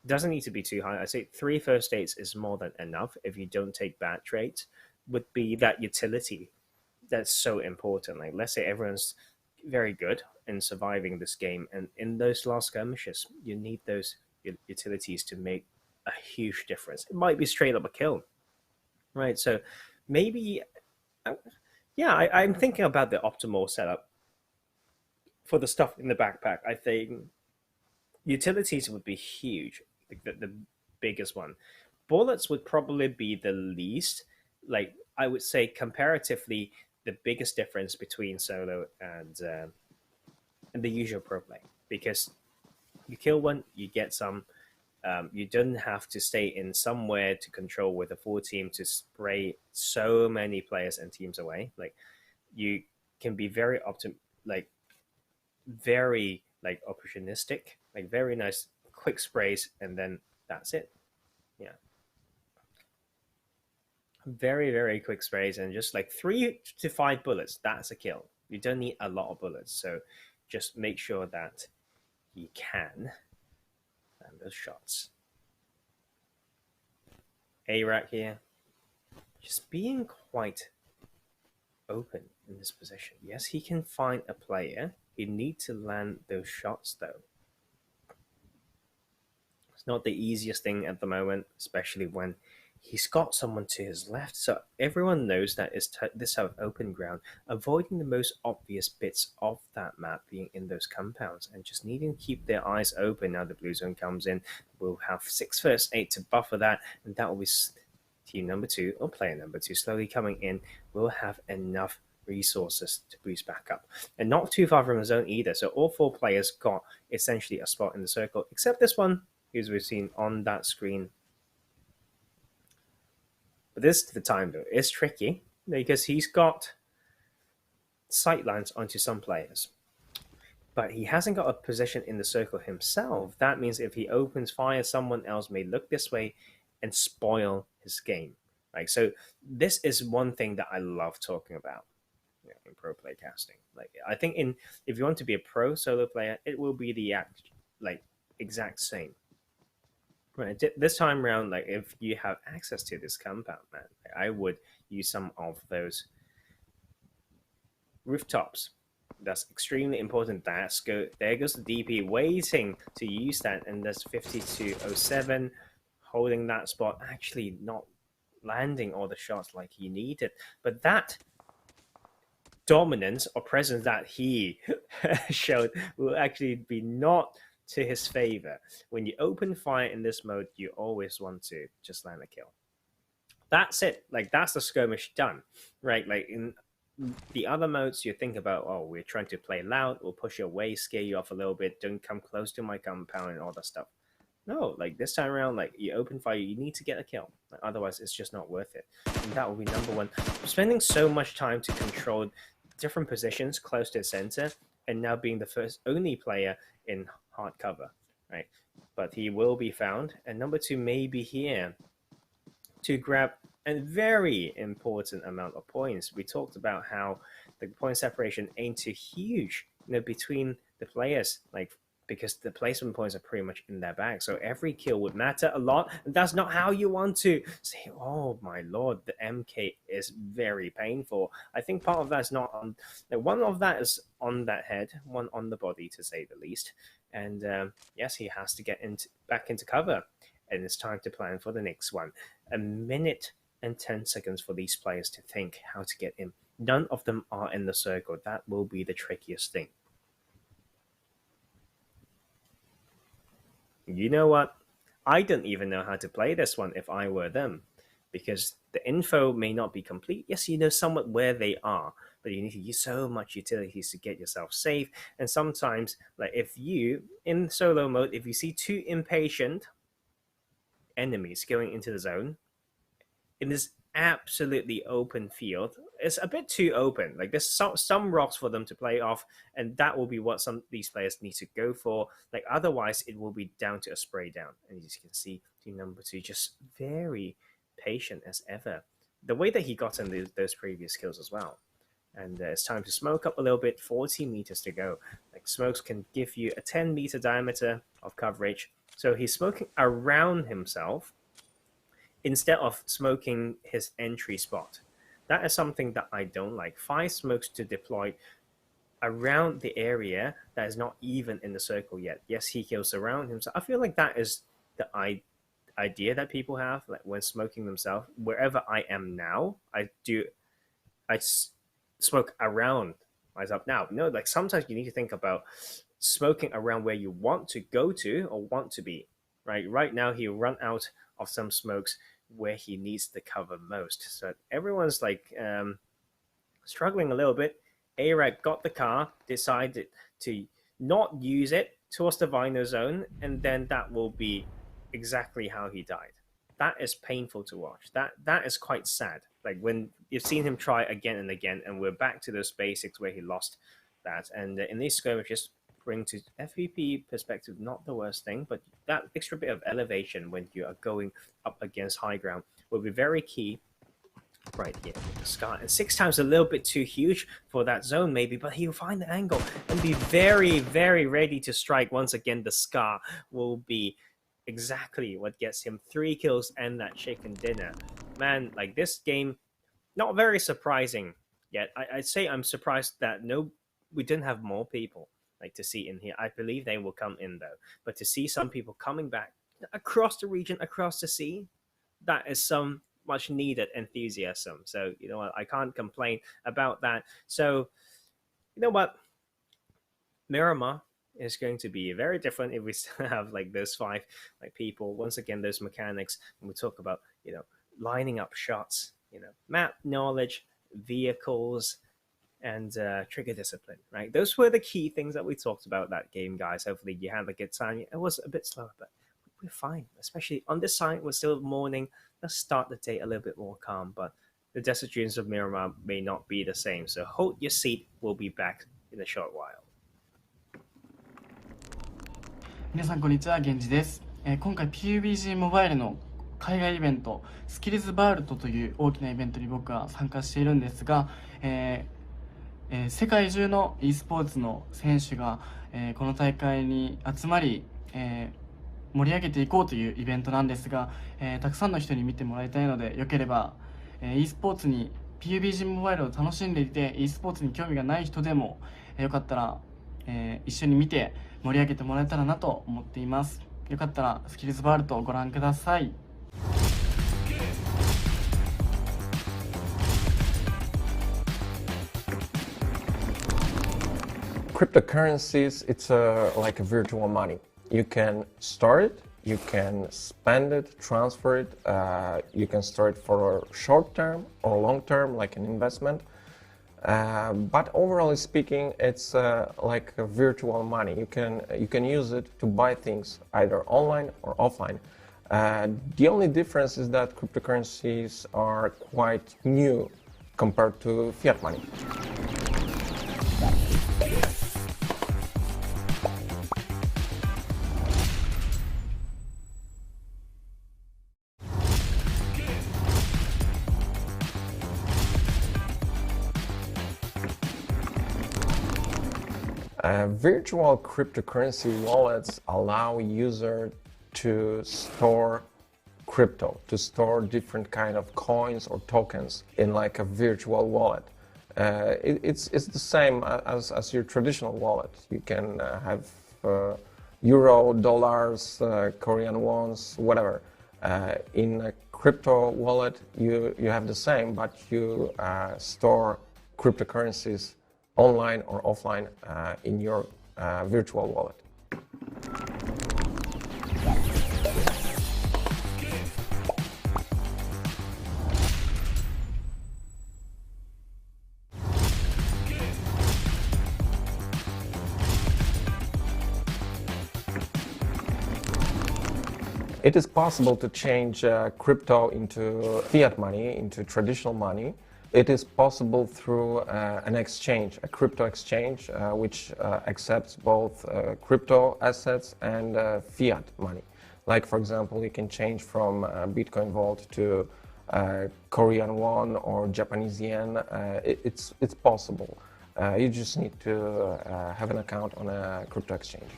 doesn't need to be too high. I'd say 3 first aids is more than enough if you don't take bad trades. Would be that utility that's so important. Like, let's say everyone's very good in surviving this game, and in those last skirmishes, you need those utilities to make a huge difference. It might be straight up a kill, right? So maybe, yeah, I'm thinking about the optimal setup for the stuff in the backpack. I think utilities would be huge, the biggest one. Bullets would probably be the least. Like, I would say comparatively, the biggest difference between solo and the usual pro play, because you kill one, you get some. You don't have to stay in somewhere to control with a full team to spray so many players and teams away. Like, you can be very opportunistic, like very nice quick sprays, and then that's it. Yeah. Very, very quick sprays, and just like 3 to 5 bullets, that's a kill. You don't need a lot of bullets, so just make sure that you can land those shots. A-Rack here, just being quite open in this position. Yes, he can find a player. He needs to land those shots, though. It's not the easiest thing at the moment, especially when he's got someone to his left. So everyone knows that it's this type of open ground, avoiding the most obvious bits of that map being in those compounds, and just needing to keep their eyes open. Now the blue zone comes in, we'll have 6 first 8 to buffer that, and that will be team number 2 or player number 2 slowly coming in. We'll have enough resources to boost back up, and not too far from the zone either. So all 4 players got essentially a spot in the circle, except this one, as we've seen on that screen. But this the time, though, is tricky because he's got sightlines onto some players, but he hasn't got a position in the circle himself. That means if he opens fire, someone else may look this way and spoil his game. Like, so this is one thing that I love talking about in pro play casting. Like, I think if you want to be a pro solo player, it will be the exact same. Right, this time around, like, if you have access to this compound, man, I would use some of those rooftops. That's extremely important. There goes the DP waiting to use that, and that's 5207 holding that spot, actually not landing all the shots like he needed. But that dominance or presence that he showed will actually be not to his favor. When you open fire in this mode, you always want to just land a kill. That's it. Like, that's the skirmish done, right? Like, in the other modes, you think about, oh, we're trying to play loud, we'll push you away, scare you off a little bit, don't come close to my compound and all that stuff. No, like, this time around, like, you open fire, you need to get a kill. Like, otherwise, it's just not worth it. And that will be number 1. Spending so much time to control different positions close to the center, and now being the only player in hard cover, right? But he will be found, and number 2 may be here to grab a very important amount of points. We talked about how the point separation ain't too huge, between the players, like, because the placement points are pretty much in their bag. So every kill would matter a lot, and that's not how you want to say, oh my lord, the MK is very painful. I think part of that's not on, one of that is on that head, one on the body, to say the least. And yes, he has to get back into cover, and it's time to plan for the next one. 1 minute and 10 seconds for these players to think how to get in. None of them are in the circle. That will be the trickiest thing. You know what? I don't even know how to play this one if I were them, because the info may not be complete. Yes, you know somewhat where they are, but you need to use so much utilities to get yourself safe. And sometimes, like, if you, in solo mode, if you see 2 impatient enemies going into the zone, in this absolutely open field, it's a bit too open. Like there's some rocks for them to play off, and that will be what some of these players need to go for. Like otherwise, it will be down to a spray down. And as you can see, team number 2 just very patient as ever. The way that he got in those previous kills as well. And it's time to smoke up a little bit. 40 meters to go. Like smokes can give you a 10-meter diameter of coverage. So he's smoking around himself instead of smoking his entry spot. That is something that I don't like. 5 smokes to deploy around the area that is not even in the circle yet. Yes, he kills around himself. I feel like that is the idea that people have, like when smoking themselves. Wherever I am now, I smoke around myself now. No, like sometimes you need to think about smoking around where you want to go to or want to be. Right now he'll run out of some smokes where he needs the cover most. So everyone's like struggling a little bit. ARAG got the car, decided to not use it towards the vinyl zone, and then that will be exactly how he died. That is painful to watch. That is quite sad. Like when you've seen him try again and again, and we're back to those basics where he lost that. And in these skirmishes, bring to FVP perspective, not the worst thing, but that extra bit of elevation when you are going up against high ground will be very key right here with the Scar. And 6 times a little bit too huge for that zone maybe, but he'll find the angle and be very, very ready to strike. Once again, the Scar will be exactly what gets him 3 kills and that chicken dinner. Man, like this game, not very surprising yet. I'd say I'm surprised that we didn't have more people like to see in here. I believe they will come in though. But to see some people coming back across the region, across the sea, that is some much needed enthusiasm. So, you know what, I can't complain about that. So, you know what? Miramar is going to be very different if we still have like those 5 like people. Once again, those mechanics, and we talk about, you know, lining up shots, you know, map knowledge, vehicles, and trigger discipline, right? Those were the key things that we talked about that game, guys. Hopefully you had a good time. It was a bit slower, but we're fine. Especially on this side, we're still morning. Let's start the day a little bit more calm, but the desert dunes of Miramar may not be the same. So hold your seat. We'll be back in a short while. 皆さんこんにちは、源氏です。今回 PUBG モバイルの海外イベントスキルズバールトという大きなイベントに僕は参加しているんですが、世界中の e スポーツの選手が、この大会に集まり、盛り上げていこうというイベントなんですが、たくさんの人に見てもらいたいので、よければ、e スポーツに PUBG モバイルを楽しんでいて e スポーツに興味がない人でも、よかったら、一緒に見て盛り上げてもらえたらなと思っています。よかったらスキルズバールトをご覧ください。Cryptocurrencies, it's like a virtual money. You can store it, you can spend it, transfer it, you can store it for short term or long term, like an investment. But overall speaking, it's like a virtual money. You can use it to buy things either online or offline. The only difference is that cryptocurrencies are quite new compared to fiat money. Virtual cryptocurrency wallets allow users to store crypto, to store different kind of coins or tokens in like a virtual wallet. It's the same as your traditional wallet. You can have euro, dollars, Korean wons, whatever. In a crypto wallet, you have the same, but you store cryptocurrencies online or offline in your virtual wallet. It is possible to change crypto into fiat money, into traditional money, It is possible through an exchange, a crypto exchange, which accepts both crypto assets and fiat money. Like, for example, you can change from Bitcoin Vault to Korean won or Japanese yen. It's possible. You just need to have an account on a crypto exchange.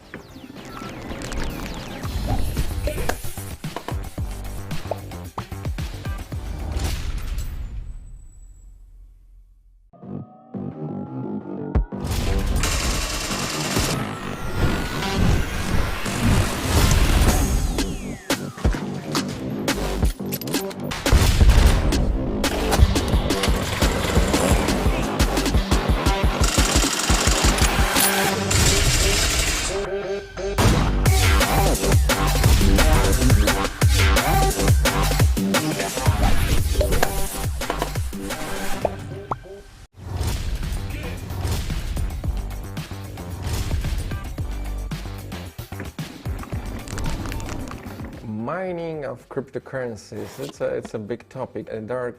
Mining of cryptocurrencies, it's a big topic. There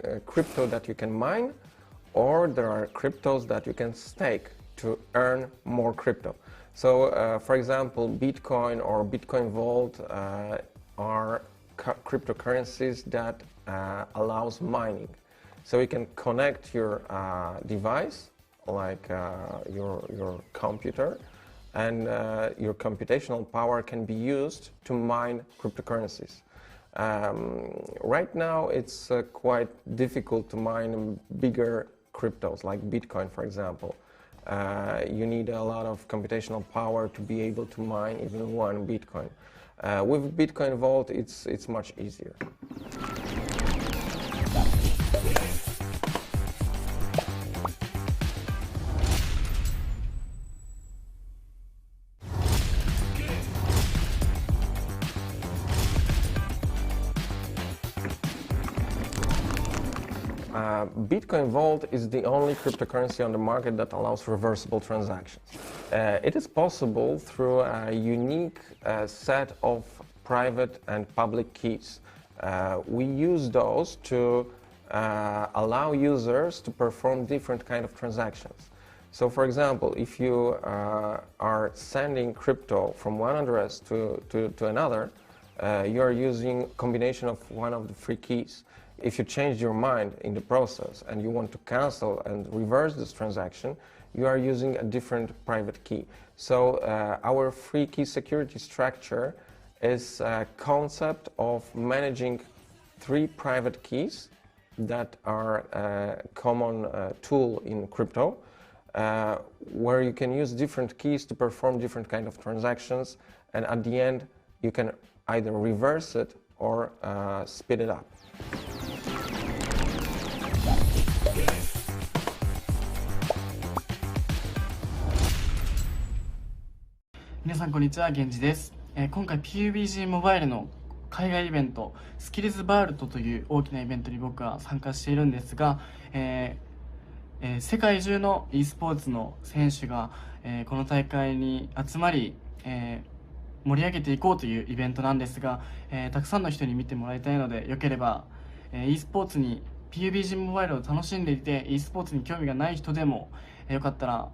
are crypto that you can mine, or there are cryptos that you can stake to earn more crypto. So, for example, Bitcoin or Bitcoin Vault are cryptocurrencies that allows mining. So you can connect your device, like your computer, and your computational power can be used to mine cryptocurrencies. Right now, it's quite difficult to mine bigger cryptos, like Bitcoin, for example. You need a lot of computational power to be able to mine even one Bitcoin. With Bitcoin Vault, it's much easier. Bitcoin Vault is the only cryptocurrency on the market that allows reversible transactions. It is possible through a unique set of private and public keys. We use those to allow users to perform different kind of transactions. So, for example, if you are sending crypto from one address to another, you are using a combination of one of the three keys. If you change your mind in the process and you want to cancel and reverse this transaction, you are using a different private key. So our three key security structure is a concept of managing three private keys that are a common tool in crypto, where you can use different keys to perform different kind of transactions, and at the end you can either reverse it or speed it up. 皆さんこんにちは、源氏です。今回 PUBG モバイルの海外イベントスキルズバールトという大きなイベントに僕は参加しているんですが、世界中の e スポーツの選手が、この大会に集まり、盛り上げていこうというイベントなんですが、たくさんの人に見てもらいたいので、よければ、e スポーツに PUBG モバイルを楽しんでいて e スポーツに興味がない人でも、よかったら、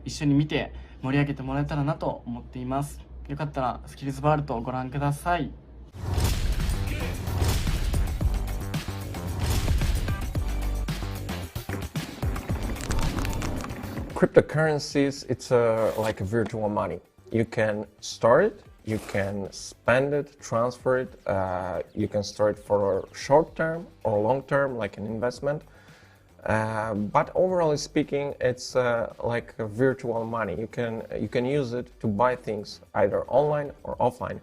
一緒に見て盛り上げてもらえたらなと思っています。よかったらスキルズバールトをご覧ください。Cryptocurrencies, it's like a virtual money. You can store it, you can spend it, transfer it, you can store it for short term or long term, like an investment. But overall speaking, it's like a virtual money. You can use it to buy things either online or offline.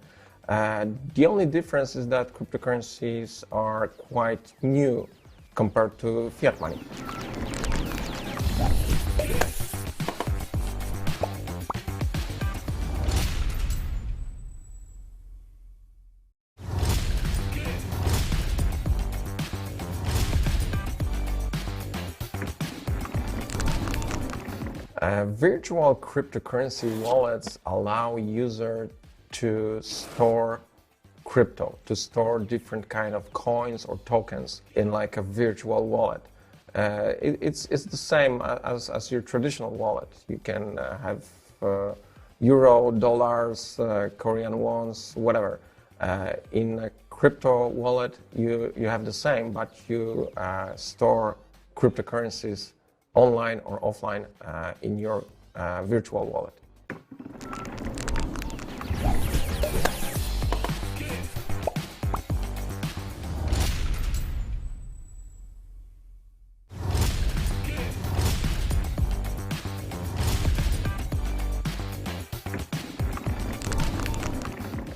The only difference is that cryptocurrencies are quite new compared to fiat money. Virtual cryptocurrency wallets allow users to store crypto, to store different kind of coins or tokens in like a virtual wallet. It's the same as your traditional wallet. You can have euro, dollars, Korean wons, whatever. In a crypto wallet, you have the same, but you store cryptocurrencies online or offline in your virtual wallet.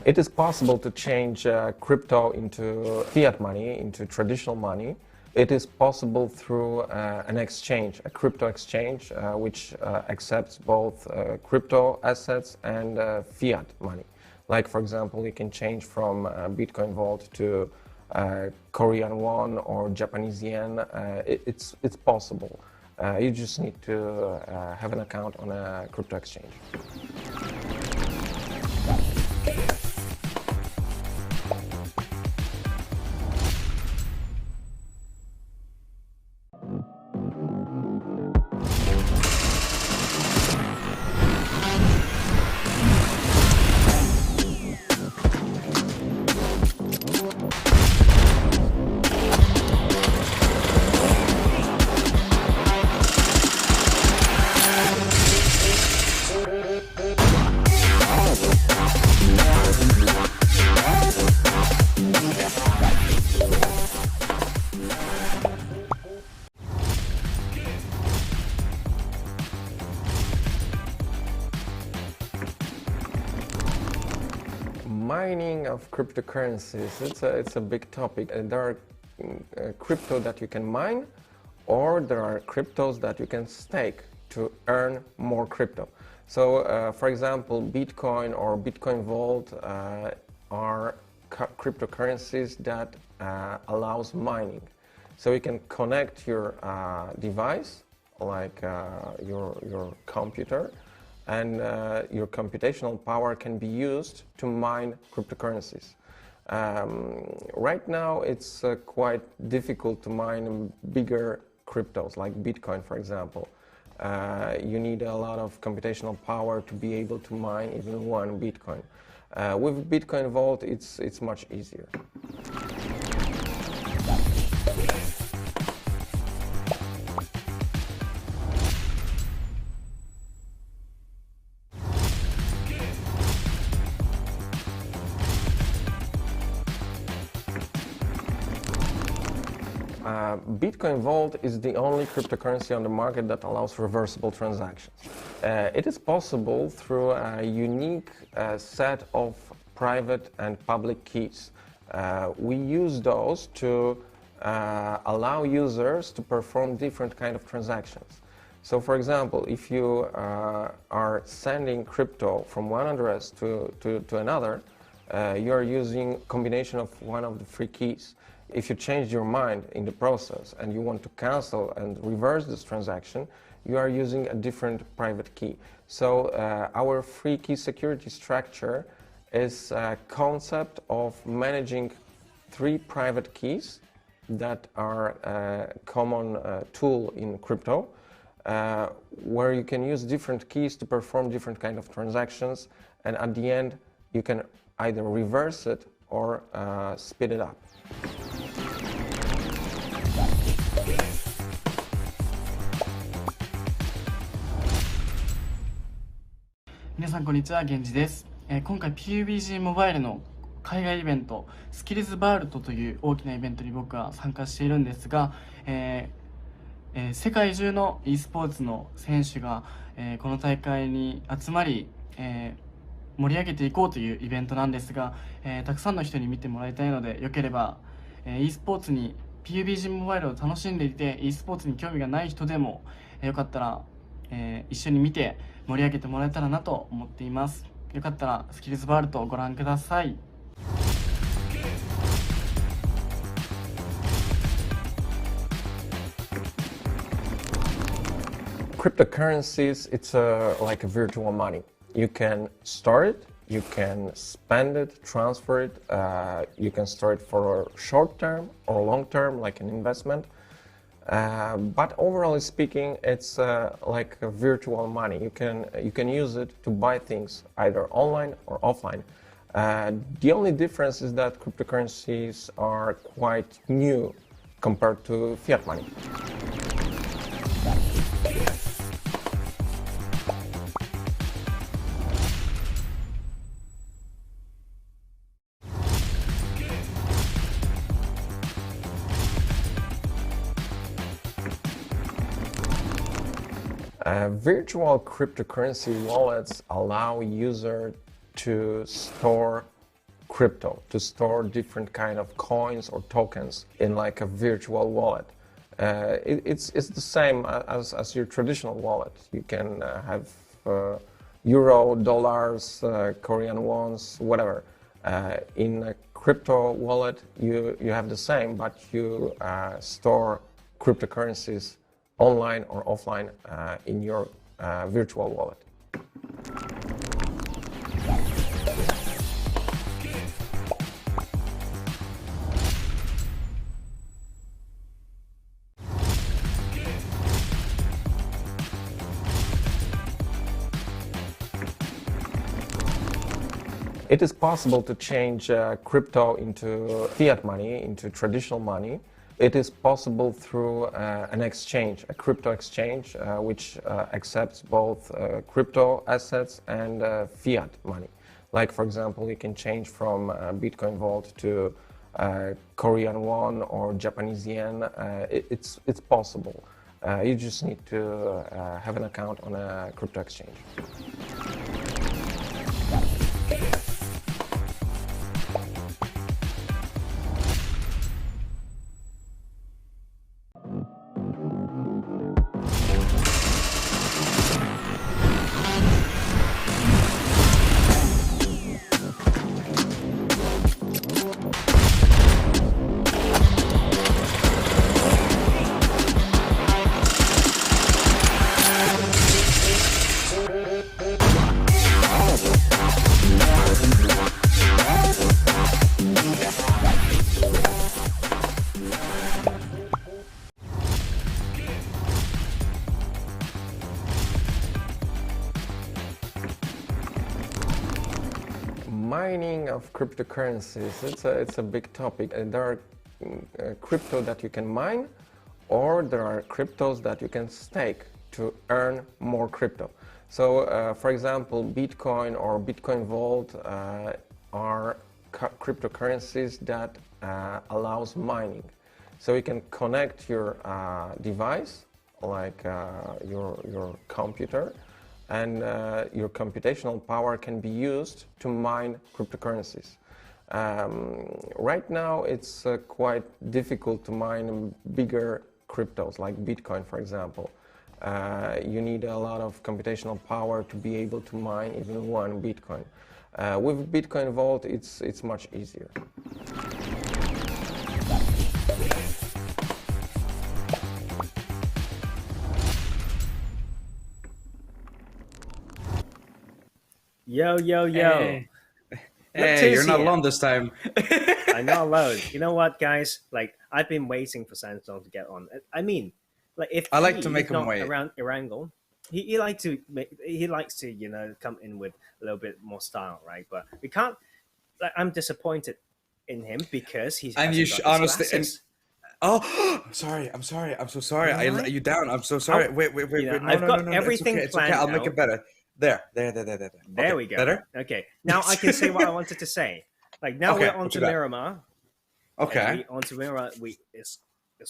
It is possible to change crypto into fiat money, into traditional money. It is possible through an exchange, a crypto exchange, which accepts both crypto assets and fiat money. Like, for example, you can change from Bitcoin Vault to Korean won or Japanese yen. It's possible. You just need to have an account on a crypto exchange. Mining of cryptocurrencies, it's a big topic. There are crypto that you can mine, or there are cryptos that you can stake to earn more crypto. So, for example, Bitcoin or Bitcoin Vault are cryptocurrencies that allows mining. So you can connect your device, like your computer, and your computational power can be used to mine cryptocurrencies. Right now it's quite difficult to mine bigger cryptos like Bitcoin, for example. You need a lot of computational power to be able to mine even one Bitcoin. With Bitcoin Vault it's much easier. Bitcoin Vault is the only cryptocurrency on the market that allows reversible transactions. It is possible through a unique set of private and public keys. We use those to allow users to perform different kind of transactions. So, for example, if you are sending crypto from one address to another, you are using a combination of one of the three keys. If you change your mind in the process and you want to cancel and reverse this transaction, you are using a different private key. So our three key security structure is a concept of managing three private keys that are a common tool in crypto, where you can use different keys to perform different kind of transactions, and at the end you can either reverse it or speed it up. 皆さんこんにちは、源氏です。今回 PUBG モバイルの海外イベントSkillzVaultという大きなイベントに僕は参加しているんですが、世界中の e スポーツの選手が、この大会に集まり、盛り上げていこうというイベントなんですが、たくさんの人に見てもらいたいので、よければ、e スポーツに PUBG モバイルを楽しんでいて e スポーツに興味がない人でも、よかったら、一緒に見て盛り上げてもらえたらなと思っています。よかったらSkillzVaultをご覧ください。Cryptocurrencies, it's like a virtual money. You can store it You can spend it, transfer it. You can store it for short term or long term, like an investment. But overall speaking, it's like a virtual money. You can use it to buy things either online or offline. The only difference is that cryptocurrencies are quite new compared to fiat money. Virtual cryptocurrency wallets allow users to store crypto, to store different kind of coins or tokens in like a virtual wallet. It's the same as your traditional wallet. You can have euro, dollars, Korean wons, whatever. In a crypto wallet, you have the same, but you store cryptocurrencies online or offline in your virtual wallet. It is possible to change crypto into fiat money, into traditional money. It is possible through an exchange, a crypto exchange, which accepts both crypto assets and fiat money. Like, for example, you can change from Bitcoin Vault to Korean won or Japanese yen. It's possible. You just need to have an account on a crypto exchange. Mining of cryptocurrencies, it's a big topic. There are crypto that you can mine, or there are cryptos that you can stake to earn more crypto. So, for example, Bitcoin or Bitcoin Vault are cryptocurrencies that allows mining. So you can connect your device, like your computer, and your computational power can be used to mine cryptocurrencies. Right now, it's quite difficult to mine bigger cryptos, like Bitcoin, for example. You need a lot of computational power to be able to mine even one Bitcoin. With Bitcoin Vault, it's much easier. Yo. Hey, you're not alone this time. I'm not alone. You know what, guys? Like, I've been waiting for Sandstorm to get on. I mean, like, if I like to make him not wait. around Erangel, he likes to come in with a little bit more style, right? But we can't. Like, I'm disappointed in him because he's. And you honestly. Oh, I'm sorry. I'm so sorry. I let you down. I'm so sorry. Wait. No, I've got everything it's okay. planned. I'll make it better. There. There we go. Better? Okay. Now I can say what I wanted to say. Like, now Okay, we're on to Miramar. Okay. Onto Miramar. It's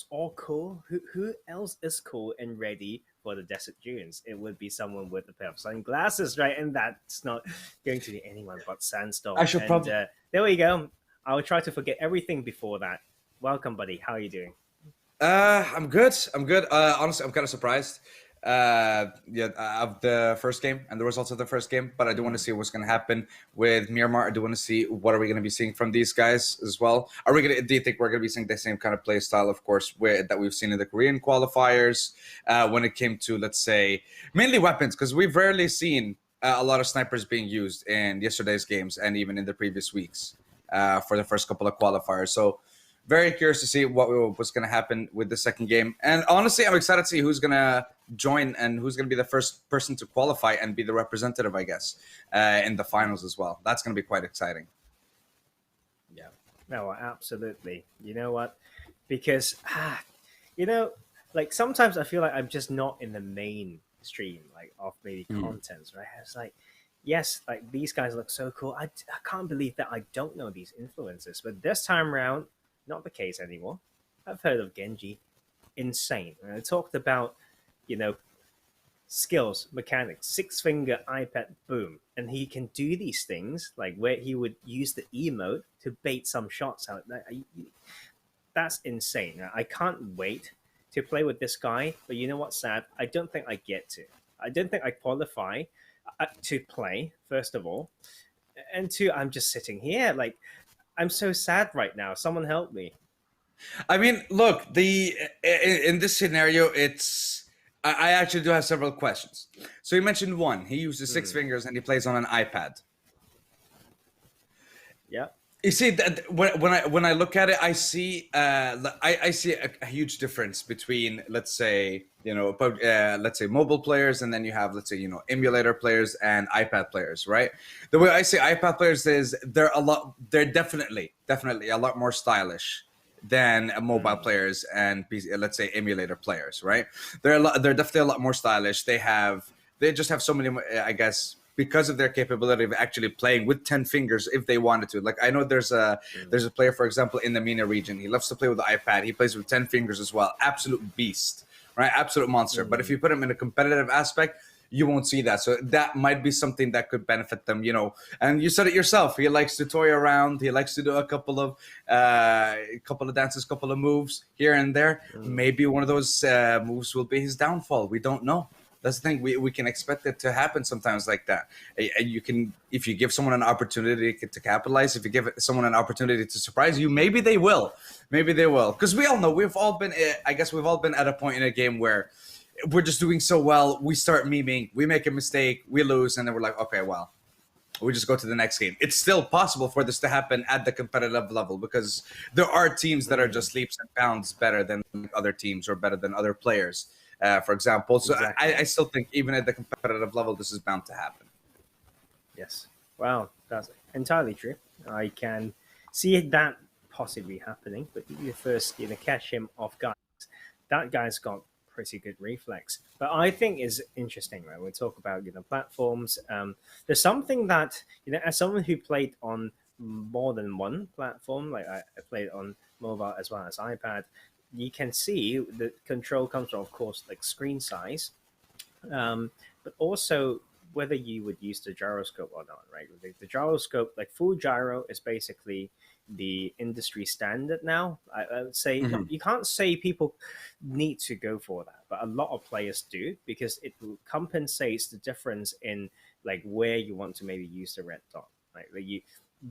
all cool. Who else is cool and ready for the desert dunes? It would be someone with a pair of sunglasses, right? And that's not going to be anyone but Sandstorm. I should probably. There we go. I will try to forget everything before that. Welcome, buddy. How are you doing? I'm good. Honestly, I'm kind of surprised. Of the first game and the results of the first game, but I do want to see what's going to happen with Miramar. I do want to see what are we going to be seeing from these guys as well. Do you think we're going to be seeing the same kind of play style, of course, that we've seen in the Korean qualifiers when it came to, let's say, mainly weapons, because we've rarely seen a lot of snipers being used in yesterday's games and even in the previous weeks for the first couple of qualifiers. So very curious to see what's going to happen with the second game. And honestly, I'm excited to see who's going to join and who's going to be the first person to qualify and be the representative, I guess, in the finals as well. That's going to be quite exciting. Yeah, no, absolutely. You know what? Because, you know, like sometimes I feel like I'm just not in the mainstream, like of maybe contents, right? It's like, yes, like these guys look so cool. I can't believe that I don't know these influencers. But this time around, not the case anymore. I've heard of Genji. Insane. And I talked about, you know, skills, mechanics, 6-finger iPad, boom. And he can do these things, like where he would use the emote to bait some shots out. That's insane. I can't wait to play with this guy. But you know what's sad? I don't think I get to. I don't think I qualify to play, first of all. And two, I'm just sitting here. Like, I'm so sad right now. Someone help me. I mean, look, in this scenario, I actually do have several questions. So you mentioned one. He uses 6 fingers and he plays on an iPad. Yeah. You see, that when I look at it, I see I see a huge difference between, let's say, you know, let's say mobile players, and then you have, let's say, you know, emulator players and iPad players, right? The way I see iPad players is they're definitely a lot more stylish than mobile players and let's say emulator players, right? They're definitely a lot more stylish. They just have so many, I guess, because of their capability of actually playing with 10 fingers if they wanted to. Like, I know there's a player, for example, in the MENA region. He loves to play with the iPad. He plays with 10 fingers as well. Absolute beast, right? Absolute monster. But if you put him in a competitive aspect, you won't see that. So that might be something that could benefit them, you know. And you said it yourself. He likes to toy around. He likes to do a couple of dances, couple of moves here and there. Maybe one of those moves will be his downfall. We don't know. That's the thing. We can expect it to happen sometimes like that. And you can, if you give someone an opportunity to capitalize, if you give someone an opportunity to surprise you, maybe they will. Maybe they will. Because we all know, we've all been at a point in a game where we're just doing so well. We start memeing, we make a mistake, we lose, and then we're like, okay, well, we just go to the next game. It's still possible for this to happen at the competitive level because there are teams that are just leaps and bounds better than other teams or better than other players. For example, so exactly. I still think even at the competitive level, this is bound to happen. Yes. Wow, that's entirely true. I can see that possibly happening, but you first, you know, catch him off guard. That guy's got pretty good reflex. But I think is interesting, right? We talk about, you know, platforms. There's something that, you know, as someone who played on more than one platform, like I played on mobile as well as iPad, you can see the control comes from, of course, like screen size, but also whether you would use the gyroscope or not, right? The gyroscope, like full gyro, is basically the industry standard now. I would say you can't say people need to go for that, but a lot of players do because it compensates the difference in like where you want to maybe use the red dot, right? Like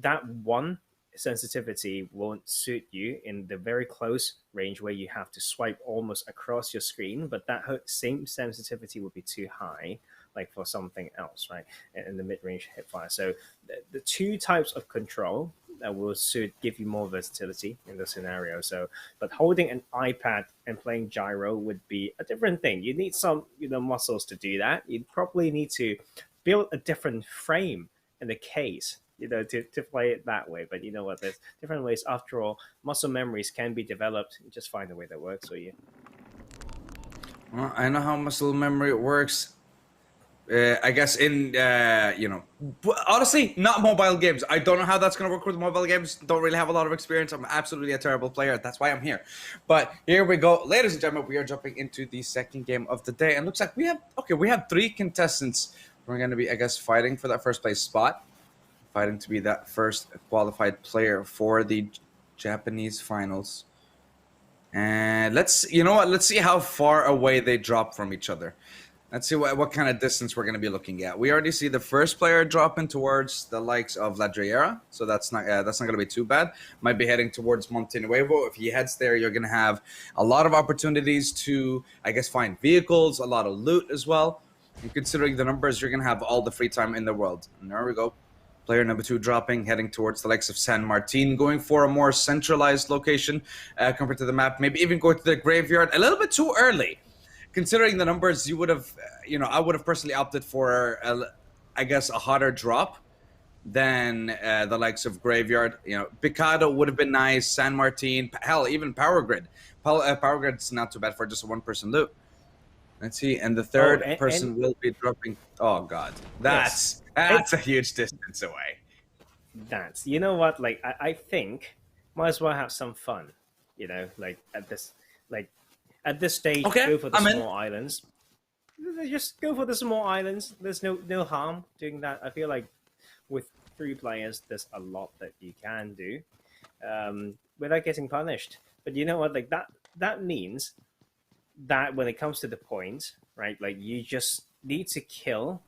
that one sensitivity won't suit you in the very close range where you have to swipe almost across your screen, but that same sensitivity would be too high like for something else, right? In the mid-range hipfire. So the two types of control that will give you more versatility in the scenario. So, but holding an iPad and playing gyro would be a different thing. You need some, you know, muscles to do that. You probably need to build a different frame in the case, you know, to play it that way. But you know what, there's different ways. After all, muscle memories can be developed. You just find a way that works for you. Well, I know how muscle memory works. I guess in, you know, honestly, not mobile games. I don't know how that's going to work with mobile games. Don't really have a lot of experience. I'm absolutely a terrible player. That's why I'm here. But here we go. Ladies and gentlemen, we are jumping into the second game of the day. And looks like we have 3 contestants. We're going to be, I guess, fighting for that first place spot. Fighting to be that first qualified player for the Japanese finals. And you know what? Let's see how far away they drop from each other. Let's see what kind of distance we're going to be looking at. We already see the first player dropping towards the likes of La Driera, so that's not going to be too bad. Might be heading towards Monte Nuevo. If he heads there, you're going to have a lot of opportunities to, I guess, find vehicles, a lot of loot as well. And considering the numbers, you're going to have all the free time in the world. And there we go. Player number 2 dropping, heading towards the likes of San Martin, going for a more centralized location compared to the map. Maybe even going to the graveyard a little bit too early. Considering the numbers, you would have, I would have personally opted for, I guess, a hotter drop than the likes of graveyard. Picado would have been nice. San Martin, hell, even Power Grid. Power Grid's not too bad for just a 1-person loot. Let's see, and the third person will be dropping. Oh God, that's a huge distance away. That's, you know what? Like I think might as well have some fun. Like at this stage, go for the small islands. Just go for the small islands. There's no harm doing that. I feel like with 3 players, there's a lot that you can do without getting punished. But you know what? Like that means that when it comes to the point, right? Like you just need to kill.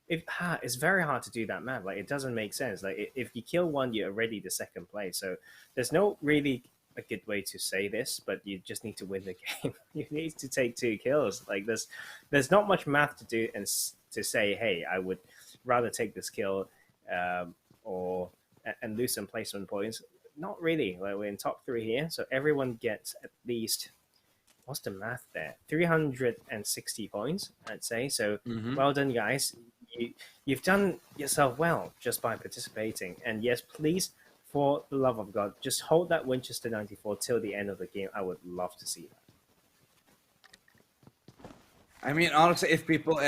It's very hard to do that map. Like it doesn't make sense. Like if you kill one, you're already the second place. So there's no really a good way to say this, but you just need to win the game. You need to take 2 kills. Like there's not much math to do and to say, hey, I would rather take this kill and lose some placement points. Not really. Like we're in top 3 here, so everyone gets at least, what's the math there? 360 points, I'd say. So well done, guys. You've done yourself well just by participating. And yes, please, for the love of God, just hold that Winchester 94 till the end of the game. I would love to see that. I mean, honestly, if people,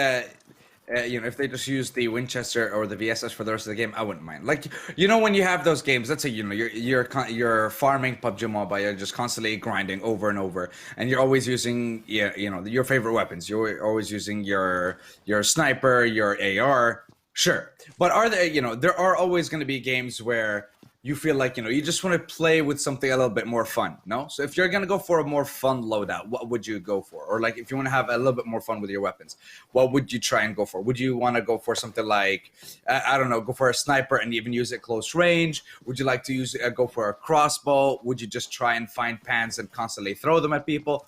if they just use the Winchester or the VSS for the rest of the game, I wouldn't mind. Like, when you have those games, let's say, you're farming PUBG Mobile, you're just constantly grinding over and over, and you're always using, your favorite weapons. You're always using your sniper, your AR. Sure, but are there, there are always going to be games where you feel like, you just want to play with something a little bit more fun, no? So if you're going to go for a more fun loadout, what would you go for? Or like if you want to have a little bit more fun with your weapons, what would you try and go for? Would you want to go for something like, I don't know, go for a sniper and even use it close range? Would you like to go for a crossbow? Would you just try and find pans and constantly throw them at people?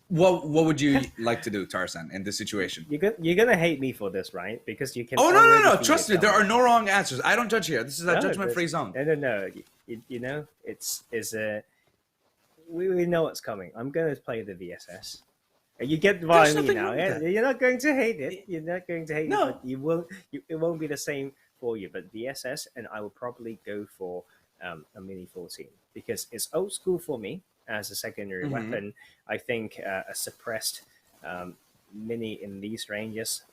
What would you like to do, Tarzan, in this situation? You're gonna hate me for this, right? Because you can. Oh no! Trust me, there are no wrong answers. I don't judge here. This is a judgment-free zone. No. We know what's coming. I'm gonna play the VSS. You get what I mean now. Yeah? You're not going to hate it. You're not going to hate it. But you will. It won't be the same for you. But VSS, and I will probably go for a Mini 14 because it's old school for me. As a secondary weapon, I think a suppressed mini in these ranges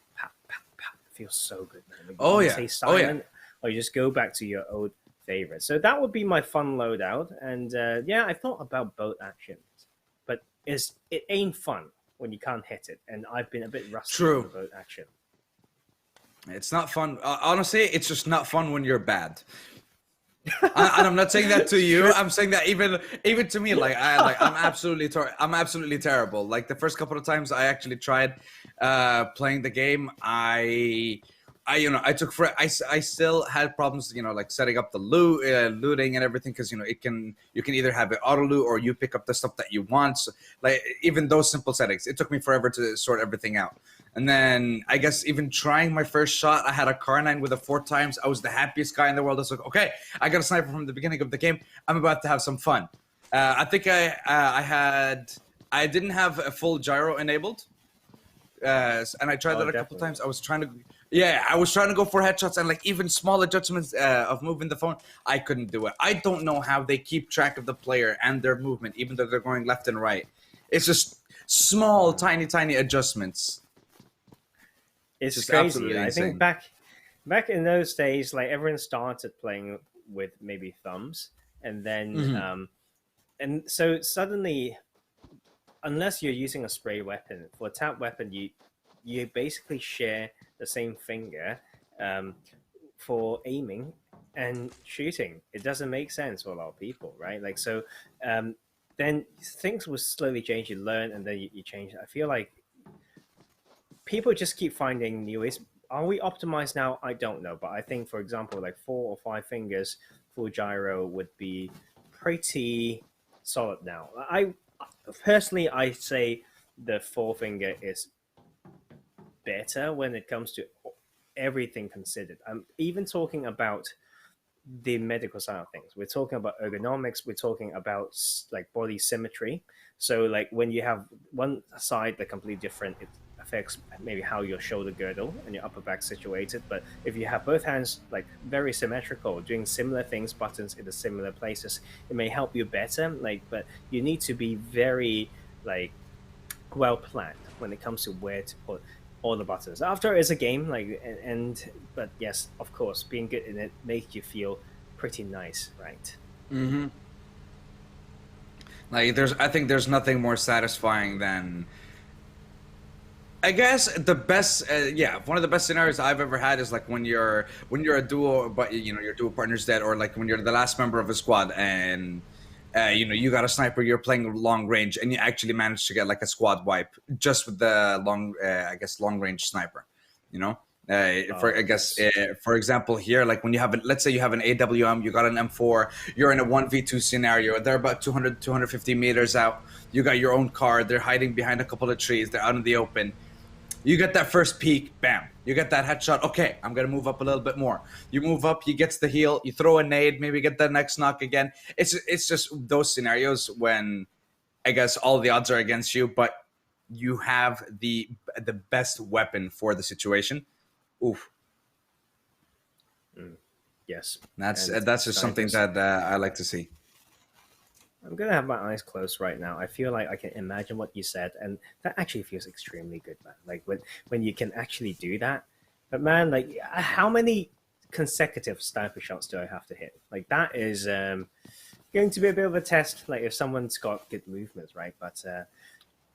feels so good, man. Say silent, or you just go back to your old favorite. So that would be my fun loadout. And I thought about both actions, but it ain't fun when you can't hit it. And I've been a bit rusty on the both action. It's not fun. Honestly, it's just not fun when you're bad. And I'm not saying that to you. I'm saying that even to me. I'm absolutely terrible. Like the first couple of times I actually tried playing the game, I still had problems, like setting up the looting and everything, because you can either have it auto loot or you pick up the stuff that you want. So, like even those simple settings, it took me forever to sort everything out. And then I guess even trying my first shot, I had a Car9 with a 4 times. I was the happiest guy in the world. I was like, okay, I got a sniper from the beginning of the game. I'm about to have some fun. I think I didn't have a full gyro enabled, and I tried that a couple times. I was trying to go for headshots and like even small adjustments of moving the phone. I couldn't do it. I don't know how they keep track of the player and their movement, even though they're going left and right. It's just small, tiny adjustments. It's just crazy. I think back in those days, like everyone started playing with maybe thumbs, and then and so suddenly, unless you're using a spray weapon, for a tap weapon, you basically share the same finger for aiming and shooting. It doesn't make sense for a lot of people, right? Like so, then things will slowly change. You learn, and then you change. I feel like people just keep finding new ways. Are we optimized now? I don't know. But I think, for example, like 4 or 5 fingers full gyro would be pretty solid now. I personally say the 4 finger is better when it comes to everything considered. I'm even talking about the medical side of things. We're talking about ergonomics. We're talking about like body symmetry. So like when you have one side that's completely different, it affects maybe how your shoulder girdle and your upper back situated. But if you have both hands like very symmetrical, doing similar things, buttons in the similar places, it may help you better. Like, but you need to be very like well planned when it comes to where to put all the buttons. After it's a game, like, but yes, of course, being good in it makes you feel pretty nice, right? Mm-hmm. Like I think there's nothing more satisfying than, I guess the best, one of the best scenarios I've ever had is like when you're a duo, but your duo partner's dead, or like when you're the last member of a squad and you got a sniper, you're playing long range, and you actually manage to get like a squad wipe just with the long range sniper. For example, here, like when let's say you have an AWM, you got an M4, you're in a 1v2 scenario, they're about 250 meters out, you got your own car, they're hiding behind a couple of trees, they're out in the open. You get that first peek, bam, you get that headshot. Okay, I'm gonna move up a little bit more. You move up, he gets the heal, you throw a nade, maybe get the next knock again. It's just those scenarios when I guess all the odds are against you, but you have the best weapon for the situation. Oof. Yes. That's just something that I like to see. I'm gonna have my eyes closed right now. I feel like I can imagine what you said, and that actually feels extremely good, man. Like when you can actually do that. But man, like how many consecutive sniper shots do I have to hit? Like that is going to be a bit of a test. Like if someone's got good movements, right? But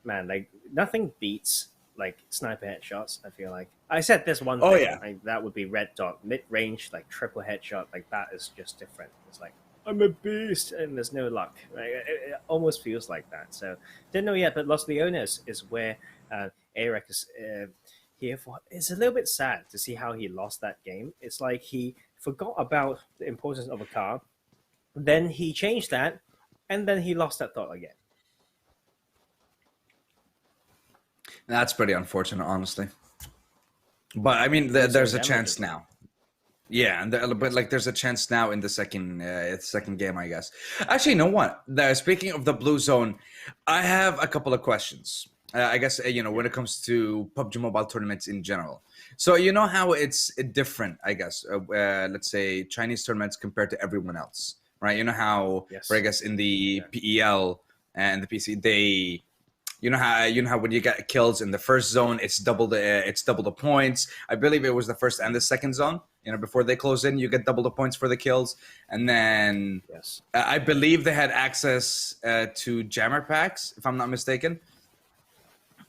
man, like nothing beats like sniper headshots. I feel like I said this one thing. Yeah. Like, that would be red dot mid range, like triple headshot. Like that is just different. It's like I'm a beast, and there's no luck. Right? It almost feels like that. So didn't know yet, but Los Leones is where Eric is here for. It's a little bit sad to see how he lost that game. It's like he forgot about the importance of a car, then he changed that, and then he lost that thought again. That's pretty unfortunate, honestly. But I mean, there's a chance now. Yeah, but like there's a chance now in the second game, I guess. Actually, you know what? Speaking of the blue zone, I have a couple of questions. I guess when it comes to PUBG Mobile tournaments in general. So you know how it's different, I guess. Let's say Chinese tournaments compared to everyone else, right? You know how, I guess in the PEL and the PC, you know how when you get kills in the first zone, it's double the points. I believe it was the first and the second zone. Before they close in, you get double the points for the kills, and then I believe they had access to jammer packs, if I'm not mistaken.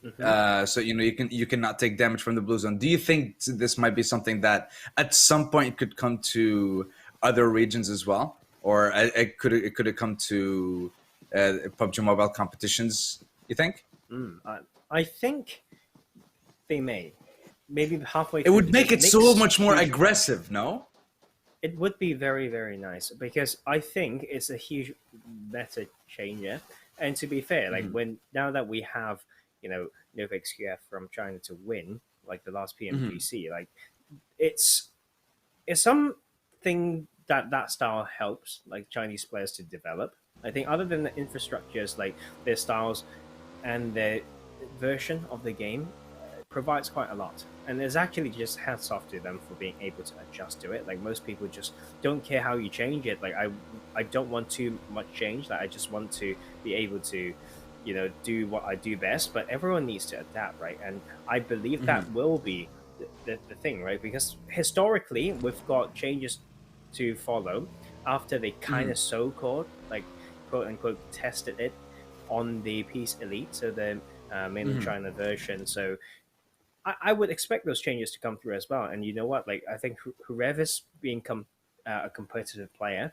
Mm-hmm. So you cannot take damage from the blue zone. Do you think this might be something that at some point could come to other regions as well, or could it come to PUBG Mobile competitions? You think? I think they may. Maybe halfway. It would make it so much more aggressive, no? It would be very, very nice because I think it's a huge meta changer. And to be fair, like now that we have, Nova XQF from China to win, like the last PMGC, like it's something that style helps like Chinese players to develop. I think other than the infrastructures, like their styles and their version of the game provides quite a lot. And there's actually just hats off to them for being able to adjust to it. Like most people just don't care how you change it. Like I don't want too much change. Like I just want to be able to, do what I do best. But everyone needs to adapt, right? And I believe that will be the thing, right? Because historically we've got changes to follow after they kind of so-called, like quote unquote, tested it on the Peace Elite, so the mainland China version. So I would expect those changes to come through as well. And you know what? Like I think whoever's being a competitive player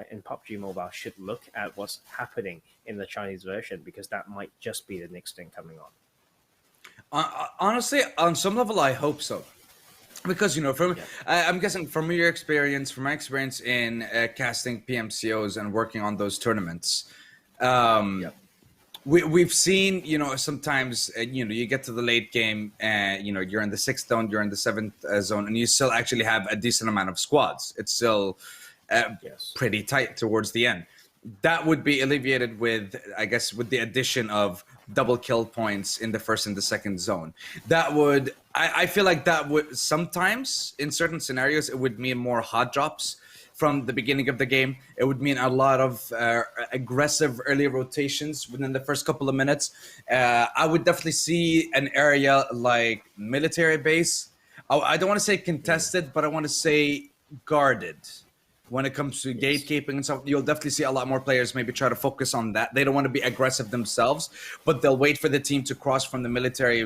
in PUBG Mobile should look at what's happening in the Chinese version, because that might just be the next thing coming on. Honestly, on some level, I hope so. Because, I'm guessing from my experience in casting PMCOs and working on those tournaments, we've seen, sometimes, you get to the late game and, you're in the 6th zone, you're in the 7th zone, and you still actually have a decent amount of squads. It's still pretty tight towards the end. That would be alleviated with, I guess, with the addition of double kill points in the 1st and the 2nd zone. That would, I feel like that would sometimes, in certain scenarios, it would mean more hot drops from the beginning of the game. It would mean a lot of aggressive early rotations within the first couple of minutes. I would definitely see an area like military base. I don't want to say contested, but I want to say guarded. When it comes to gatekeeping and stuff, you'll definitely see a lot more players maybe try to focus on that. They don't want to be aggressive themselves, but they'll wait for the team to cross from the military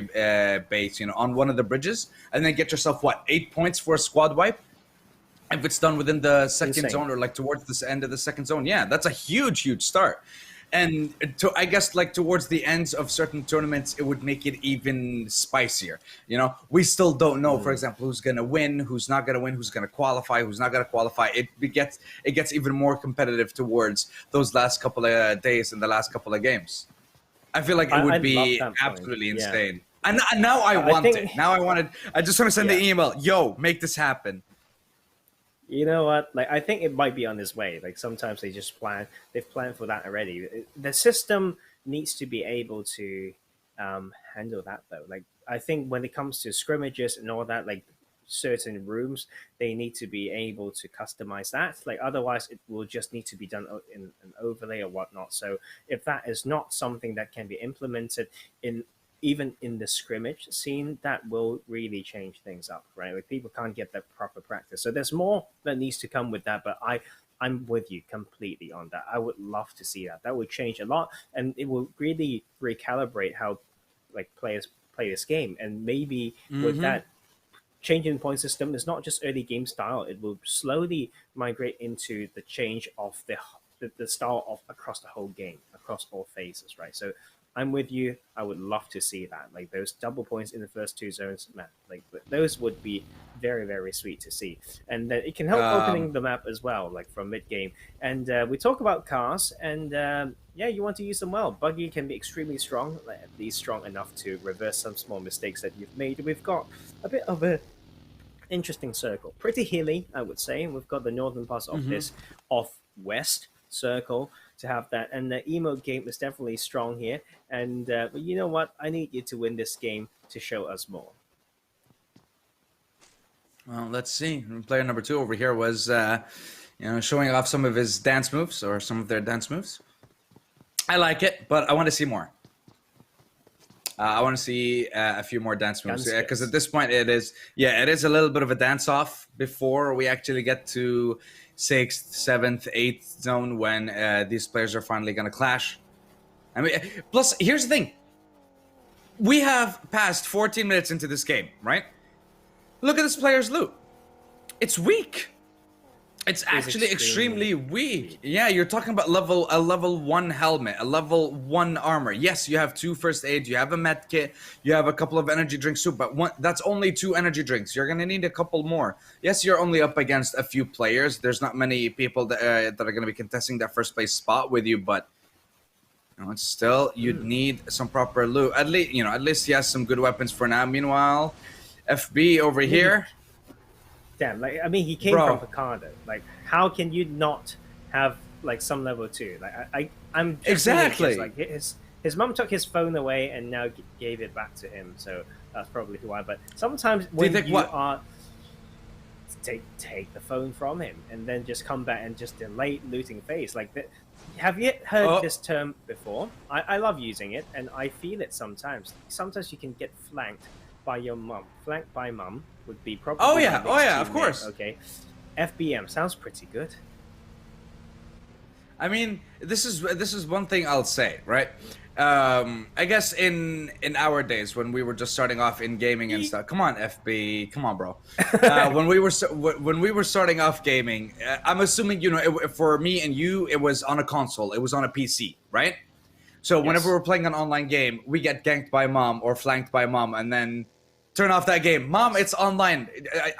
base, on one of the bridges, and then get yourself, 8 points for a squad wipe? If it's done within the 2nd zone or like towards the end of the 2nd zone, yeah, that's a huge start. And I guess like towards the ends of certain tournaments, it would make it even spicier. We still don't know, for example, who's gonna win, who's not gonna win, who's gonna qualify, who's not gonna qualify. It gets even more competitive towards those last couple of days and the last couple of games. I feel like it would be absolutely insane. And now I want it. Now I just want to send the email. Yo, make this happen. You know what? Like, I think it might be on its way. Like, sometimes they've planned for that already. The system needs to be able to handle that, though. Like, I think when it comes to scrimmages and all that, like certain rooms, they need to be able to customize that. Like, otherwise, it will just need to be done in an overlay or whatnot. So, if that is not something that can be implemented even in the scrimmage scene, that will really change things up, right? Like, people can't get that proper practice. So there's more that needs to come with that, but I'm with you completely on that. I would love to see that. That would change a lot, and it will really recalibrate how like players play this game. And maybe with that changing point system, it's not just early game style. It will slowly migrate into the change of the style of across the whole game, across all phases, right? So I'm with you. I would love to see that. Like those double points in the first 2 zones, man. Like those would be very, very sweet to see. And it can help opening the map as well, like from mid game. And we talk about cars, and you want to use them well. Buggy can be extremely strong, like at least strong enough to reverse some small mistakes that you've made. We've got a bit of a interesting circle, pretty hilly, I would say. We've got the northern parts of this off-west circle to have that, and the emote game is definitely strong here. And but you know what? I need you to win this game to show us more. Well, let's see. Player number 2 over here was, showing off some of his dance moves, or some of their dance moves. I like it, but I want to see more. I want to see a few more dance moves, because at this point it is a little bit of a dance off before we actually get to 6th, 7th, 8th zone, when these players are finally going to clash. I mean, plus here's the thing: we have passed 14 minutes into this game, right? Look at this player's loot. It's weak. It's actually extremely weak. Yeah, you're talking about a level 1 helmet, a level 1 armor. Yes, you have 2 first aid, you have a med kit, you have a couple of energy drinks too, but that's only 2 energy drinks. You're gonna need a couple more. Yes, you're only up against a few players. There's not many people that are gonna be contesting that first place spot with you, but it's still, you'd need some proper loot. At least he has some good weapons for now. Meanwhile, FB over here. Damn, like, I mean, he came from Picardo. Like, how can you not have like some level 2? Like, I'm just exactly like his mum took his phone away and now gave it back to him. So that's probably who I. But sometimes when take the phone from him and then just come back and just delay looting phase. Like, have you heard this term before? I love using it, and I feel it sometimes. Sometimes you can get flanked by your mum. Flanked by mum would be probably. Oh yeah, of course. Okay, FBM sounds pretty good. I mean, this is one thing I'll say, right? I guess in our days when we were just starting off in gaming and stuff. Come on, FB, come on, bro. When we were starting off gaming, I'm assuming for me and you, it was on a console, it was on a PC, right? So whenever we're playing an online game, we get ganked by mom or flanked by mom, and then turn off that game. Mom, it's online.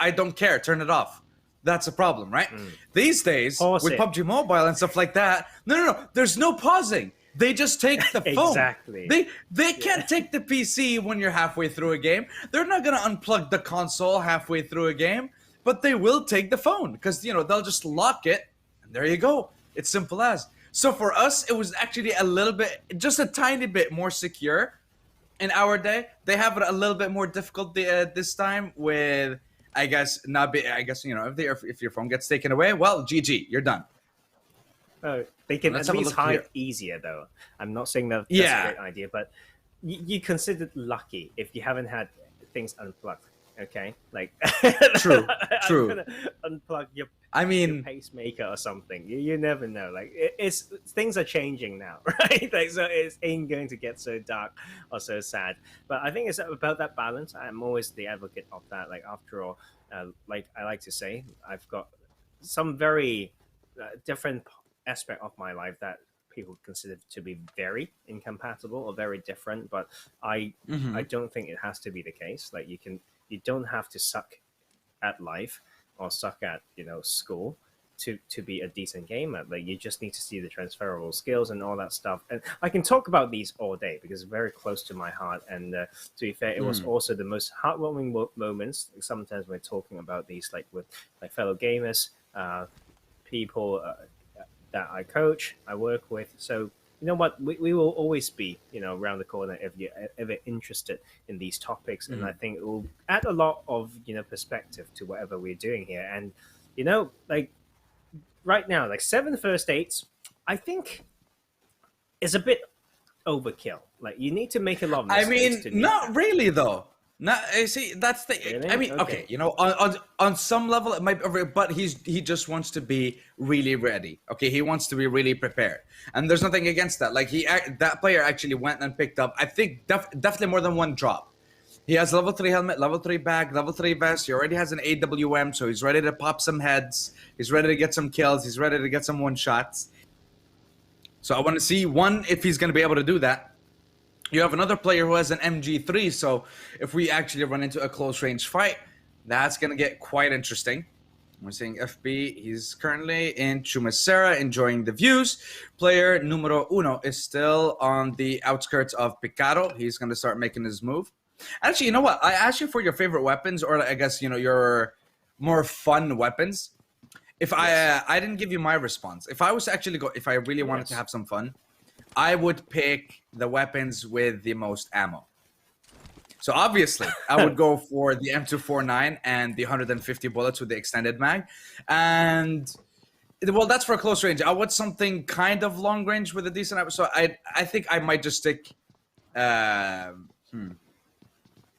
I don't care. Turn it off. That's a problem, right? These days, with PUBG Mobile and stuff like that, no. There's no pausing. They just take the phone. Exactly. They can't take the PC when you're halfway through a game. They're not gonna unplug the console halfway through a game, but they will take the phone because they'll just lock it, and there you go. It's simple as. So for us, it was actually a little bit, just a tiny bit more secure. In our day, they have it a little bit more difficult this time with, I guess, if your phone gets taken away, well, GG, you're done. Oh, they can Let's at have a least look hide here. easier, though. I'm not saying that's Yeah. a great idea, but you considered lucky if you haven't had things unplugged. Okay, like True. I'm gonna unplug your your pacemaker or something. You never know. Like it's things are changing now, right? Like so, it ain't going to get so dark or so sad. But I think it's about that balance. I'm always the advocate of that. Like after all, like I like to say, I've got some very different aspect of my life that people consider to be very incompatible or very different. But I don't think it has to be the case. Like you don't have to suck at life or suck at school to be a decent gamer. Like you just need to see the transferable skills and all that stuff. And I can talk about these all day because it's very close to my heart. And to be fair, it was also the most heartwarming moments. Sometimes we're talking about these like with my fellow gamers, people that I coach, I work with. So you know what, we will always be around the corner if you're ever interested in these topics. And I think it will add a lot of perspective to whatever we're doing here. And like right now, like 7 first dates, I think is a bit overkill. Like you need to make a lot of mistakes. Not really though. Not see, that's the. Really? I mean, okay, on some level it might be, but he just wants to be really ready. Okay, he wants to be really prepared, and there's nothing against that. Like that player actually went and picked up, I think, definitely more than one drop. He has level 3 helmet, level 3 bag, level 3 vest. He already has an AWM, so he's ready to pop some heads. He's ready to get some kills. He's ready to get some one shots. So I want to see if he's going to be able to do that. You have another player who has an MG3, so if we actually run into a close range fight, that's going to get quite interesting. We're seeing FB, he's currently in Chumacera, enjoying the views. Player numero uno is still on the outskirts of Picaro. He's going to start making his move. Actually, you know what? I asked you for your favorite weapons, or I guess, your more fun weapons. If I didn't give you my response. If I was to actually if I really wanted to have some fun, I would pick the weapons with the most ammo. So obviously, I would go for the M249 and the 150 bullets with the extended mag. And, well, that's for close range. I want something kind of long range with a decent ammo. So I think I might just stick...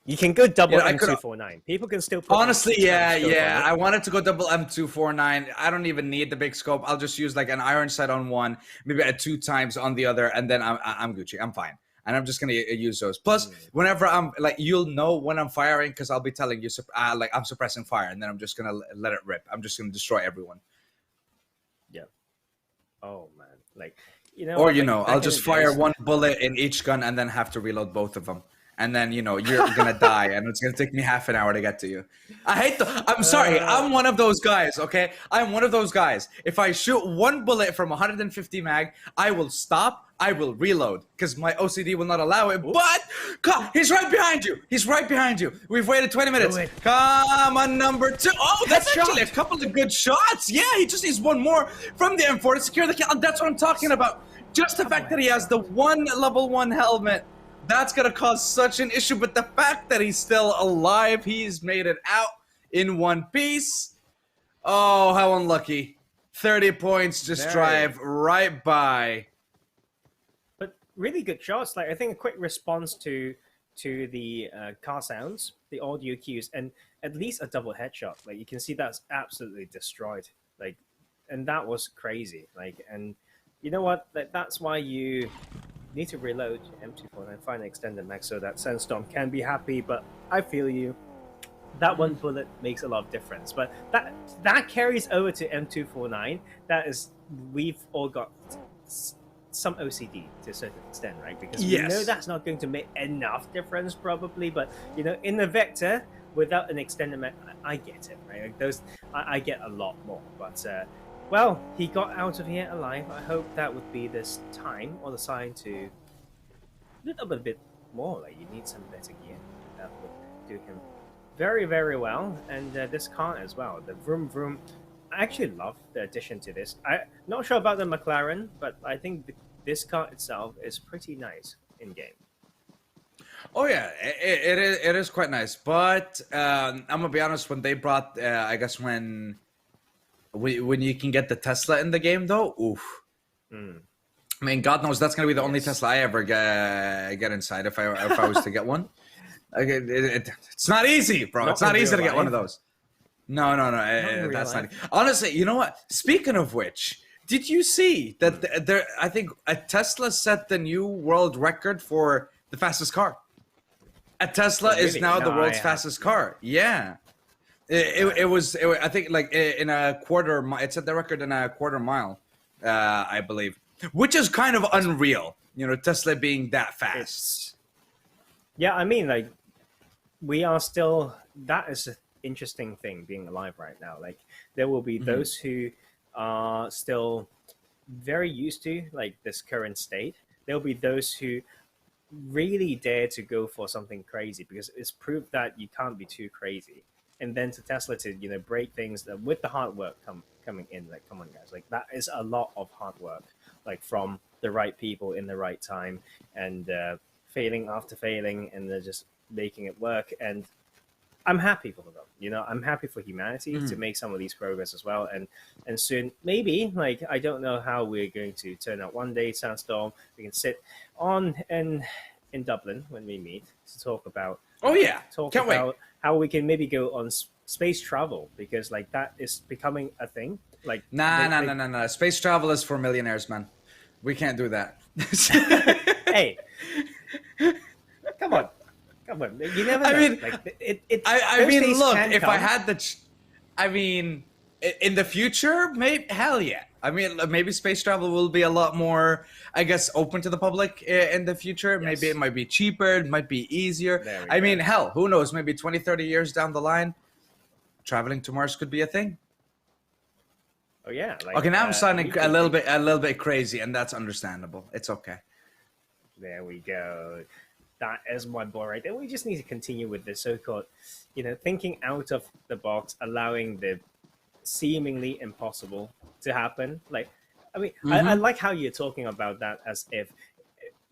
You can go double M249. People can still put honestly, yeah. I wanted to go double M249. I don't even need the big scope. I'll just use like an iron sight on one, maybe at 2 times on the other, and then I'm Gucci. I'm fine. And I'm just gonna use those. Plus, whenever I'm like, you'll know when I'm firing because I'll be telling you like I'm suppressing fire, and then I'm just gonna let it rip. I'm just gonna destroy everyone. Yeah. Oh man, like Or I'll just fire one bullet in each gun and then have to reload both of them. And then, you're going to die, and it's going to take me half an hour to get to you. I'm sorry. I'm one of those guys, okay? I'm one of those guys. If I shoot one bullet from 150 mag, I will stop. I will reload because my OCD will not allow it. But he's right behind you. He's right behind you. We've waited 20 minutes. Come on, number 2. Oh, that's actually a couple of good shots. Yeah, he just needs one more from the M4 to secure the kill. That's what I'm talking about. Just the fact that he has the one level 1 helmet. That's going to cause such an issue, but the fact that he's still alive, he's made it out in one piece. Oh, how unlucky. 30 points just drive right by. But really good shots. Like I think a quick response to the car sounds, the audio cues, and at least a double headshot. Like you can see that's absolutely destroyed. Like, and that was crazy. Like, and you know what? That's why you need to reload M249, find an extended mag so that Sandstorm can be happy. But I feel you. That one bullet makes a lot of difference. But that carries over to M249. That is, we've all got some OCD to a certain extent, right? Because we know that's not going to make enough difference probably. But in the vector, without an extended mag, I get it, right? Like those, I get a lot more. But Well, he got out of here alive. I hope that would be this time or the sign to a little bit more. Like, you need some better gear. That would do him very, very well. And this car as well, the Vroom Vroom. I actually love the addition to this. I'm not sure about the McLaren, but I think this car itself is pretty nice in game. Oh yeah, it is quite nice. But I'm gonna be honest. When they brought, I guess when you can get the Tesla in the game, though, oof. I mean, God knows that's gonna be the only Tesla I ever get inside if I was to get one. Like, it's not easy, bro. It's not easy to get one of those. No. That's not. Honestly, you know what? Speaking of which, did you see that there? I think a Tesla set the new world record for the fastest car. A Tesla is now the world's fastest car. Yeah. It was. I think like in a quarter. It set the record in a quarter mile, I believe, which is kind of unreal. You know, Tesla being that fast. Yeah, I mean, like, we are still. That is an interesting thing being alive right now. Like, there will be those who are still very used to like this current state. There will be those who really dare to go for something crazy because it's proved that you can't be too crazy. And then to Tesla to, you know, break things that with the hard work coming in, like, come on guys, like, that is a lot of hard work, like, from the right people in the right time, and failing after failing, and they're just making it work. And I'm happy for them, you know. I'm happy for humanity to make some of these progress as well. And soon, maybe, like, I don't know how we're going to turn out one day, Sandstorm, we can sit on in Dublin when we meet to talk about how we can maybe go on space travel, because like that is becoming a thing. Like, No. Space travel is for millionaires, man. We can't do that. Hey, come on. You never know. I mean, like, I mean, look, if I had I mean, in the future, maybe, hell yeah. I mean, maybe space travel will be a lot more, I guess, open to the public in the future. Yes. Maybe it might be cheaper. It might be easier. I mean, hell, who knows? Maybe 20, 30 years down the line, traveling to Mars could be a thing. Oh, yeah. Like, okay, now I'm sounding a little bit crazy, and that's understandable. It's okay. There we go. That is my boy right there. We just need to continue with this so-called, you know, thinking out of the box, allowing the seemingly impossible to happen. Like, I mean, I like how you're talking about that as if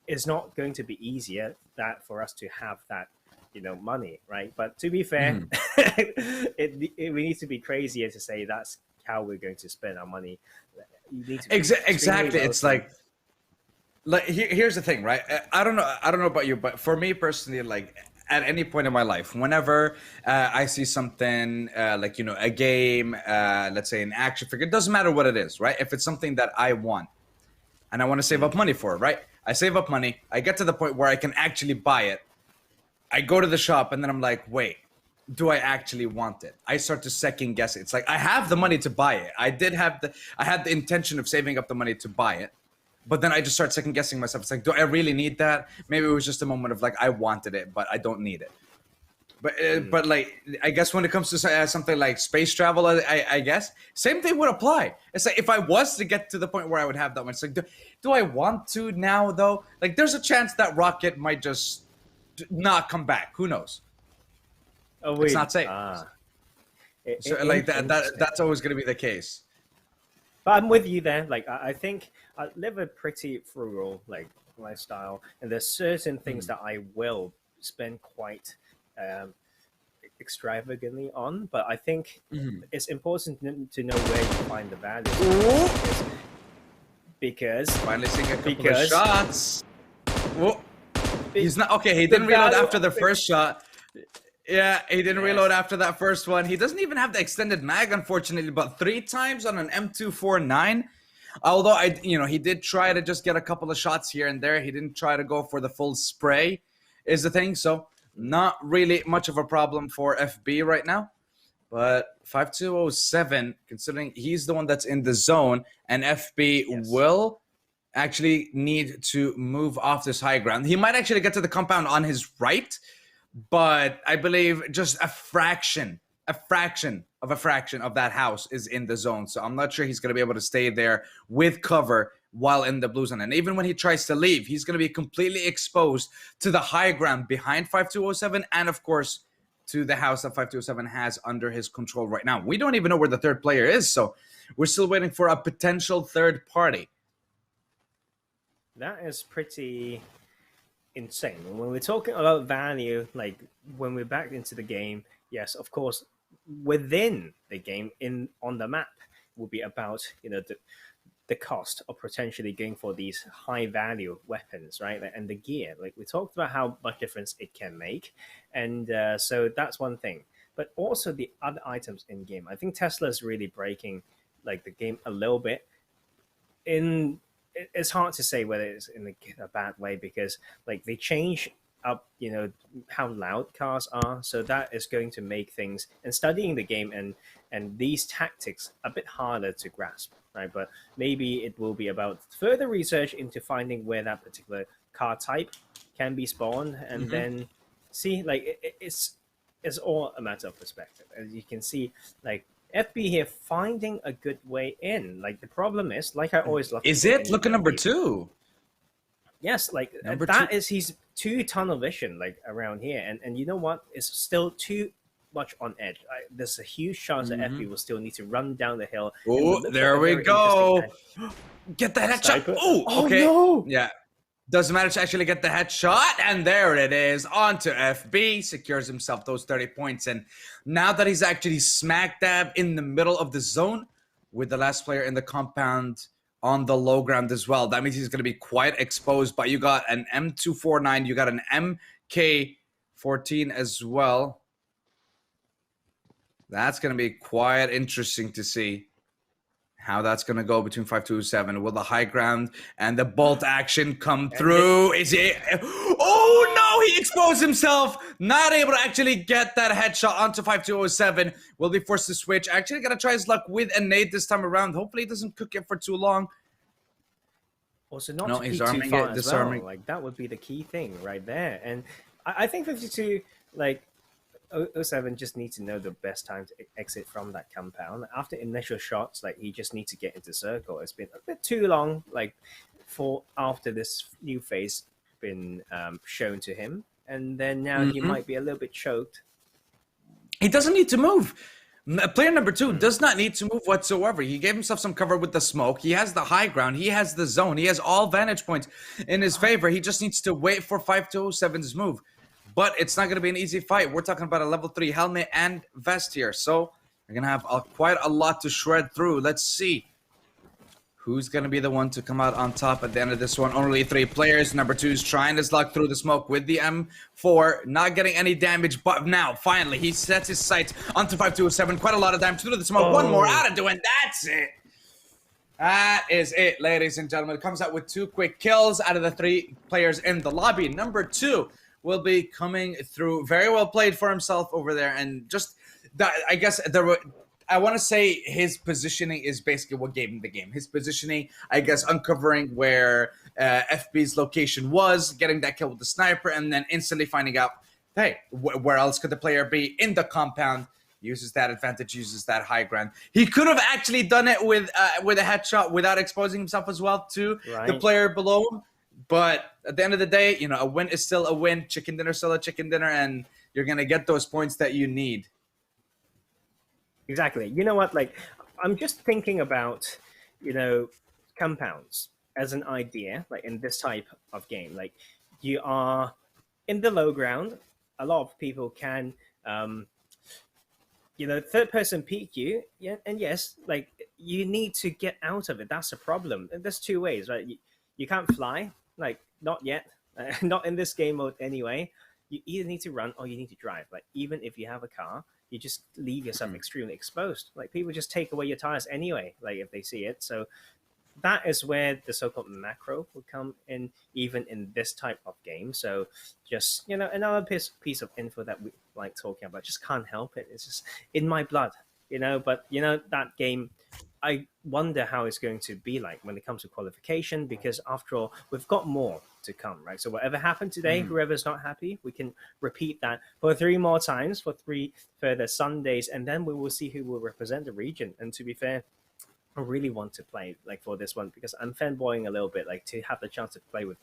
it's not going to be easier that for us to have that, you know, money, right? But to be fair, we need to be crazier to say that's how we're going to spend our money. You need to exactly. It's like here's the thing, right? I don't know about you, but for me personally, like, at any point in my life, whenever I see something like, you know, a game, let's say an action figure, it doesn't matter what it is, right? If it's something that I want and I want to save up money for it, right? I save up money. I get to the point where I can actually buy it. I go to the shop and then I'm like, wait, do I actually want it? I start to second guess it. It's like, I have the money to buy it. I had the intention of saving up the money to buy it. But then I just start second guessing myself. It's like, do I really need that? Maybe it was just a moment of like, I wanted it, but I don't need it. But like, I guess when it comes to something like space travel, I guess same thing would apply. It's like, if I was to get to the point where I would have that much, like, do I want to now though? Like, there's a chance that rocket might just not come back. Who knows? Oh, wait. It's not safe. So like that's always going to be the case. But I'm with you there. Like, I think I live a pretty frugal like lifestyle, and there's certain things that I will spend quite extravagantly on. But I think it's important to know where you find the value. Because finally seeing a couple of shots. Whoa. He's not okay. He didn't reload after the first shot. Yeah, he didn't reload after that first one. He doesn't even have the extended mag, unfortunately, but 3 times on an M249. Although he did try to just get a couple of shots here and there. He didn't try to go for the full spray, is the thing. So not really much of a problem for FB right now. But 5207, considering he's the one that's in the zone, and FB will actually need to move off this high ground. He might actually get to the compound on his right, but I believe just a fraction a fraction of that house is in the zone. So I'm not sure he's going to be able to stay there with cover while in the blue zone. And even when he tries to leave, he's going to be completely exposed to the high ground behind 5207 and, of course, to the house that 5207 has under his control right now. We don't even know where the third player is, so we're still waiting for a potential third party. That is pretty insane. When we're talking about value, like when we're back into the game, yes, of course, within the game, on the map, will be about, you know, the cost of potentially going for these high value weapons, right? And the gear, like we talked about how much difference it can make. And so that's one thing, but also the other items in game. I think Tesla is really breaking like the game a little bit. It's hard to say whether it's in a bad way, because like they change up, you know, how loud cars are. So that is going to make things, and studying the game and these tactics a bit harder to grasp, right? But maybe it will be about further research into finding where that particular car type can be spawned, and then see, like it's all a matter of perspective. As you can see, like FB here finding a good way in. Like the problem is, like I always love. Is it? Look at number 2. Yes, like Number that 2. is he's too tunnel vision like around here, and you know what? It's still too much on edge. There's a huge chance that FB will still need to run down the hill. Oh, there we go. Get that headshot. Oh, okay. No. Yeah. Doesn't matter to actually get the headshot, and there it is. On to FB, secures himself those 30 points. And now that he's actually smack dab in the middle of the zone with the last player in the compound on the low ground as well, that means he's going to be quite exposed. But you got an M249, you got an MK14 as well. That's going to be quite interesting to see how that's going to go between 5207. Will the high ground and the bolt action come through? Is it? Oh, no, he exposed himself. Not able to actually get that headshot onto 5207. Will be forced to switch. Actually going to try his luck with a nade this time around. Hopefully he doesn't cook it for too long. Also, not No, to he's peek arming too far it, as disarming. well. Like that would be the key thing right there. And I think 52, like 07 just needs to know the best time to exit from that compound. After initial shots, like he just needs to get into circle. It's been a bit too long, like for after this new phase been shown to him, and then now he might be a little bit choked. He doesn't need to move. Player number 2 does not need to move whatsoever. He gave himself some cover with the smoke. He has the high ground. He has the zone. He has all vantage points in his favor. He just needs to wait for 5207's move. But it's not going to be an easy fight. We're talking about a level 3 helmet and vest here. So we're going to have quite a lot to shred through. Let's see who's going to be the one to come out on top at the end of this one. Only 3 players. Number 2's trying his luck through the smoke with the M4. Not getting any damage. But now, finally, he sets his sights onto 5207. Quite a lot of damage through the smoke. One more out of doing. That's it. That is it, ladies and gentlemen. It comes out with 2 quick kills out of the 3 players in the lobby. Number 2 will be coming through. Very well played for himself over there. And just, I guess, I want to say his positioning is basically what gave him the game. His positioning, I guess, uncovering where FB's location was, getting that kill with the sniper, and then instantly finding out, hey, where else could the player be in the compound? Uses that advantage, uses that high ground. He could have actually done it with a headshot without exposing himself as well to the player below him. But at the end of the day, you know, a win is still a win. Chicken dinner is still a chicken dinner, and you're going to get those points that you need. Exactly. You know what? Like, I'm just thinking about, you know, compounds as an idea, like in this type of game. Like, you are in the low ground. A lot of people can, you know, third person peek you. Yeah, and yes, like, you need to get out of it. That's the problem. And there's 2 ways, right? You can't fly. Like, not yet. Not in this game mode anyway. You either need to run or you need to drive. Like, even if you have a car, you just leave yourself extremely exposed. Like, people just take away your tires anyway, like, if they see it. So that is where the so-called macro would come in, even in this type of game. So just, you know, another piece of info that we like talking about. Just can't help it. It's just in my blood, you know. But, you know, that game, I wonder how it's going to be like when it comes to qualification, because after all, we've got more to come, right? So whatever happened today, whoever's not happy, we can repeat that for 3 more times, for 3 further Sundays, and then we will see who will represent the region. And to be fair, I really want to play like for this one because I'm fanboying a little bit, like to have the chance to play with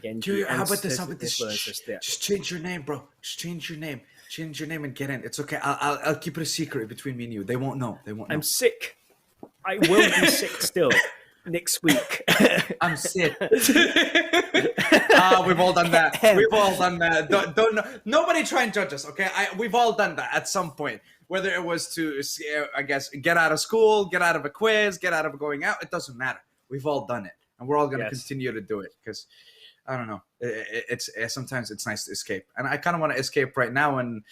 Genji. Dude, and how about this? How about this this? there. Just change your name, bro. Just change your name. Change your name and get in. It's okay. I'll keep it a secret between me and you. They won't know. They won't know. I'm sick. I will be sick still next week. I'm sick. We've all done that. We've all done that. Nobody try and judge us, okay? We've all done that at some point. Whether it was to, I guess, get out of school, get out of a quiz, get out of going out, it doesn't matter. We've all done it, and we're all going to continue to do it because, I don't know, sometimes it's nice to escape, and I kind of want to escape right now and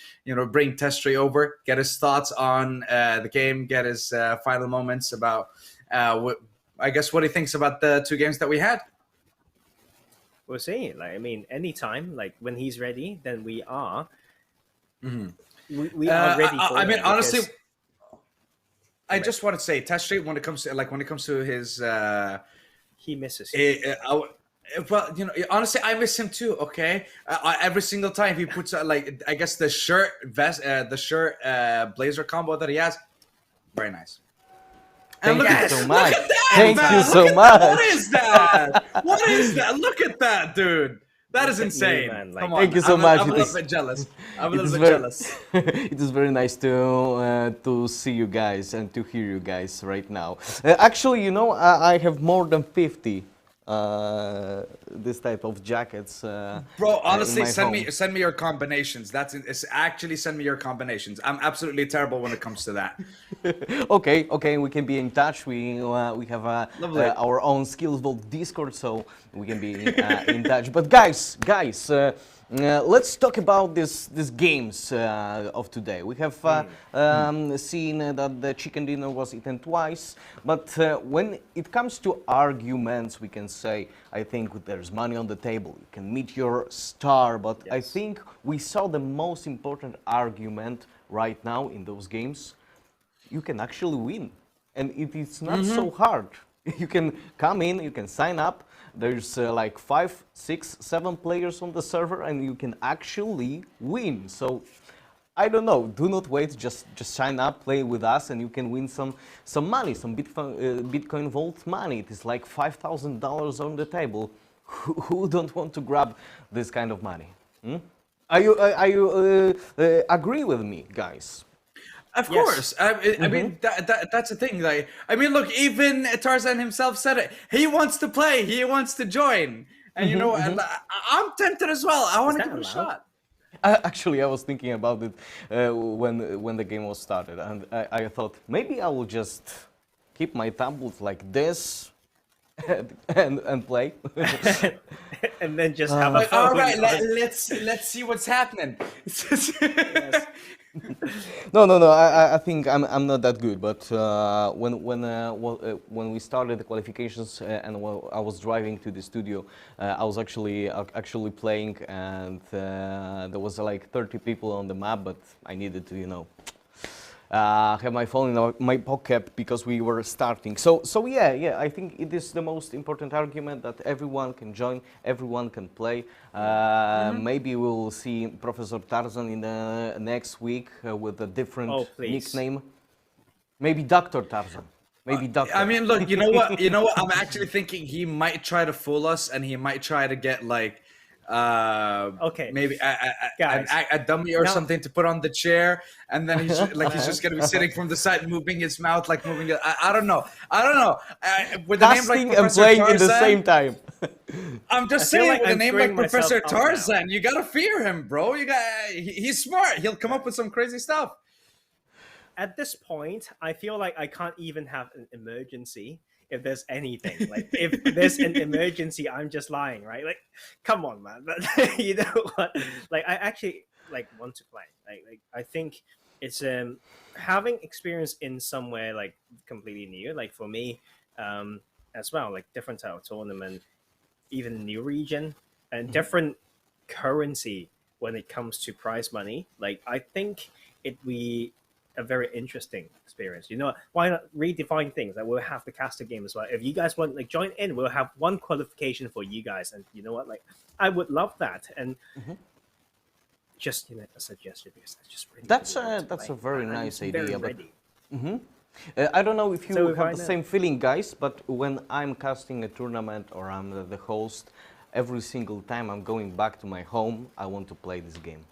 bring Testry over, get his thoughts on the game, get his final moments about what he thinks about the 2 games that we had. We'll see. Like, I mean, anytime, like when he's ready, then we are. We are ready. For honestly, I just want to say, Testry, when it comes to his, he misses. Well, honestly, I miss him too. Okay, every single time he puts I guess the shirt blazer combo that he has, very nice. Thank you so much. Thank you so much. What is that? What is that? Look at that, dude. That is insane. Man, like, Come on. Thank you so much. I'm a little bit jealous. I'm a little bit jealous. It is very nice to see you guys and to hear you guys right now. Actually, I have more than 50 this type of jackets. Bro, honestly, send home. me your combinations. Send me your combinations. I'm absolutely terrible when it comes to that. Okay, we can be in touch. We have our own SkillzVault Discord, so we can be in touch. But guys, let's talk about these games of today. We have seen that the chicken dinner was eaten twice, but when it comes to arguments, we can say, I think there's money on the table. You can meet your star, but I think we saw the most important argument right now in those games. You can actually win, and it is not so hard. You can come in, you can sign up. There's like 5, 6, 7 players on the server, and you can actually win. So I don't know. Do not wait. Just sign up, play with us, and you can win some money, some Bitcoin Vault money. It is like $5,000 on the table. Who don't want to grab this kind of money? Are you agree with me, guys? Of course. I mean, that's the thing. Like, I mean, look, even Tarzan himself said it. He wants to play. He wants to join. And I'm tempted as well. I want to give it a shot. Actually, I was thinking about it when the game was started, and I thought maybe I will just keep my tablet like this and play, and then just have a all right. Let's see what's happening. No. I think I'm not that good. But when we started the qualifications and I was driving to the studio, I was actually playing, and there was like 30 people on the map. But I needed to have my phone in my pocket because we were starting. So yeah, I think it is the most important argument that everyone can join, everyone can play. Maybe we'll see Professor Tarzan in the next week with a different nickname. Maybe Dr. Tarzan. Maybe Dr. I mean, look, you know what? I'm actually thinking he might try to fool us, and he might try to get like maybe a dummy or something to put on the chair, and then he's just gonna be sitting from the side, moving his mouth, like moving it. I don't know. With a name like Professor and playing Tarzan, at the same time. I'm just saying, with a name like Professor Tarzan, you gotta fear him, bro. He's smart. He'll come up with some crazy stuff. At this point, I feel like I can't even have an emergency. If there's anything, like if there's an emergency, I'm just lying, right? Like, come on, man. But you know what? Like, I actually want to play. Like I think it's having experience in somewhere like completely new. Like for me, as well, like different type of tournament, even new region and different currency when it comes to prize money. Like I think we a very interesting experience. You know, why not redefine things? Like we'll have the caster game as well. If you guys want like join in, we'll have one qualification for you guys. And you know what? Like I would love that. And just a suggestion because that's just really That's a very nice idea. But I don't know if you So have the same feeling, guys, but when I'm casting a tournament or I'm the host, every single time I'm going back to my home, I want to play this game.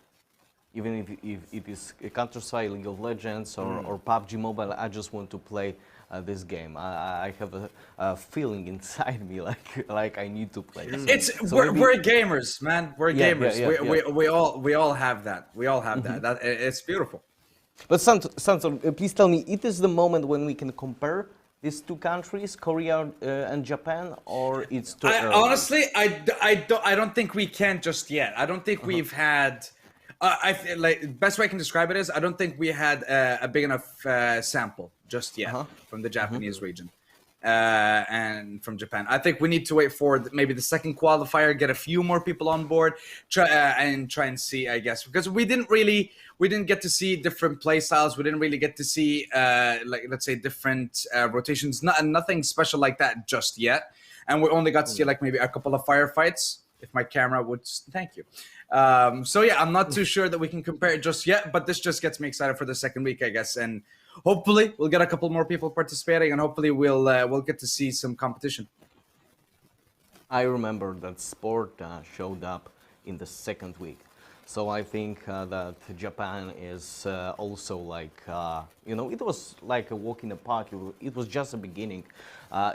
Even if it is Counter-Strike, League of Legends, or PUBG Mobile, I just want to play this game. I have a feeling inside me like I need to play. We're gamers, man. We're gamers. We all have that. We all have that. It's beautiful. But Santor, please tell me, it is the moment when we can compare these two countries, Korea and Japan, or it's too early? Honestly, I don't think we can just yet. I don't think we've had. I feel like best way I can describe it is I don't think we had a big enough sample just yet from the Japanese region and from Japan. I think we need to wait for maybe the second qualifier, get a few more people on board, try and see, I guess, because we didn't get to see different play styles. We didn't really get to see like let's say different rotations. Nothing special like that just yet, and we only got to see like maybe a couple of firefights. If my camera would, thank you. So yeah, I'm not too sure that we can compare it just yet, but this just gets me excited for the second week, I guess, and hopefully we'll get a couple more people participating, and hopefully we'll get to see some competition. I remember that sport showed up in the second week, so I think that Japan is also like it was like a walk in the park. It was just the beginning.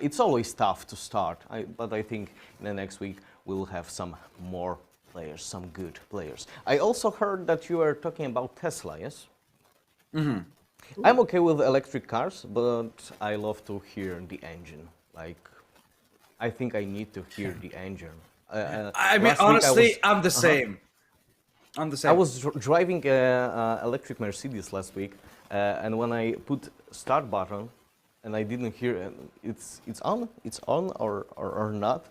It's always tough to start, but I think in the next week we'll have some more players, some good players. I also heard that you are talking about Tesla, yes? I'm okay with electric cars, but I love to hear the engine. Like, I think I need to hear the engine. I mean, honestly, I'm the same. I'm the same. I was driving an electric Mercedes last week, and when I put start button, and I didn't hear it's on or not.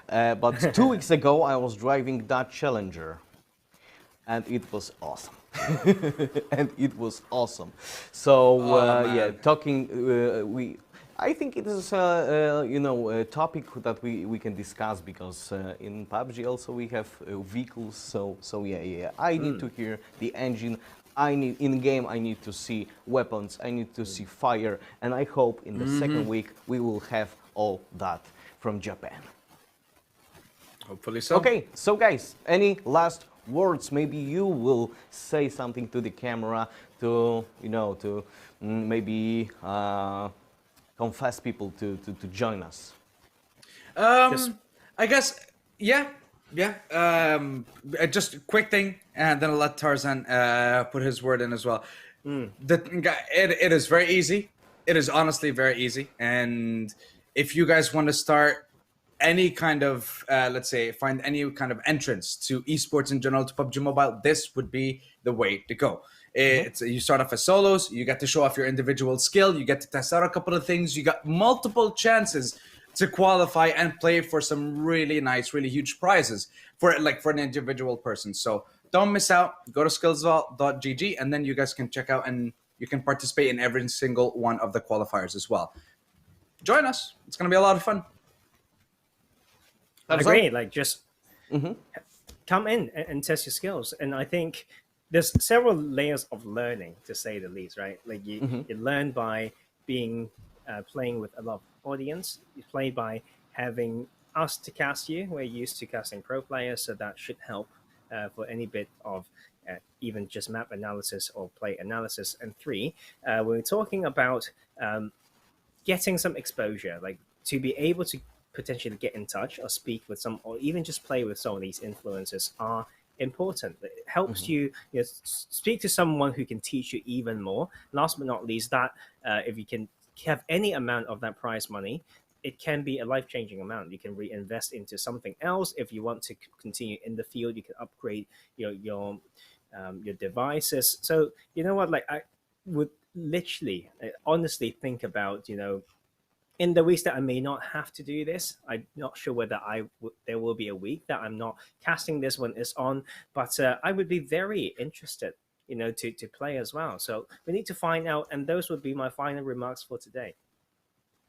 But 2 weeks ago, I was driving that Challenger, and it was awesome. So yeah, talking I think it is a topic that we can discuss because in PUBG also we have vehicles. So yeah. I need to hear the engine. I need to see weapons. I need to see fire, and I hope in the second week we will have all that from Japan. Hopefully so. Okay, so guys, any last words? Maybe you will say something to the camera to maybe confess people to join us. I guess, yeah. Just a quick thing, and then I'll let Tarzan put his word in as well. It is very easy. It is honestly very easy. And if you guys want to start any kind of, let's say, find any kind of entrance to esports in general, to PUBG Mobile, this would be the way to go. You start off as solos, you get to show off your individual skill, you get to test out a couple of things, you got multiple chances to qualify and play for some really nice, really huge prizes for an individual person. So don't miss out. Go to SkillzVault.gg, and then you guys can check out and you can participate in every single one of the qualifiers as well. Join us. It's going to be a lot of fun. I agree. Like, just come in and test your skills. And I think there's several layers of learning, to say the least, right? Like you learn by being playing with a lot of audience. You play by having us to cast you. We're used to casting pro players, so that should help for any bit of even just map analysis or play analysis. And three, we're talking about getting some exposure, like to be able to potentially get in touch or speak with some, or even just play with some of these influencers are important. It helps you, speak to someone who can teach you even more. Last but not least, that if you can have any amount of that prize money, it can be a life-changing amount. You can reinvest into something else. If you want to continue in the field, you can upgrade your devices. So you know what, like I would literally honestly think about, in the weeks that I may not have to do this, I'm not sure whether there will be a week that I'm not casting this when it's on, but I would be very interested to play as well. So we need to find out, and those would be my final remarks for today.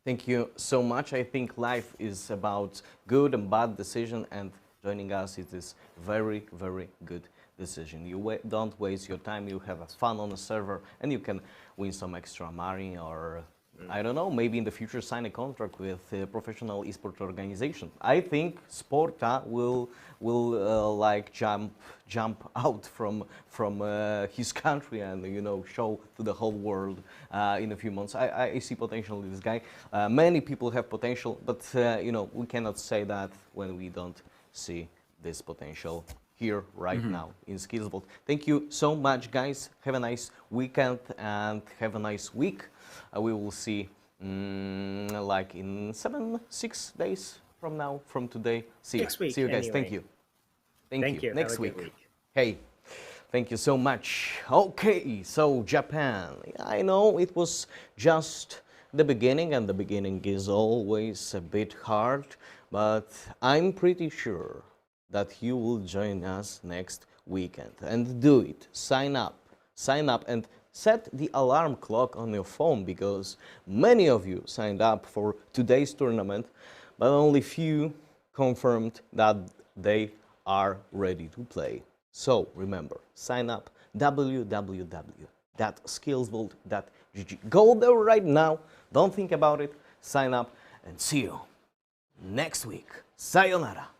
Thank you so much. I think life is about good and bad decision, and joining us it is very, very good decision. You don't waste your time, you have fun on the server, and you can win some extra money, or I don't know, maybe in the future sign a contract with a professional esports organization. I think Sporta will like jump out from his country and show to the whole world in a few months. I see potential in this guy. Many people have potential, but we cannot say that when we don't see this potential here right now in SkillzVault. Thank you so much, guys. Have a nice weekend and have a nice week. We will see like in 6 days from now, from today. See you. Next week, See you guys. anyway. Thank you. Thank you. Next Have a week. good week. Hey, thank you so much. Okay, so Japan. I know it was just the beginning, and the beginning is always a bit hard, but I'm pretty sure that you will join us next weekend. And do it. Sign up and set the alarm clock on your phone, because many of you signed up for today's tournament, but only few confirmed that they are ready to play. So remember, sign up, www.skillzvault.gg. Go there right now, don't think about it, sign up, and see you next week. Sayonara.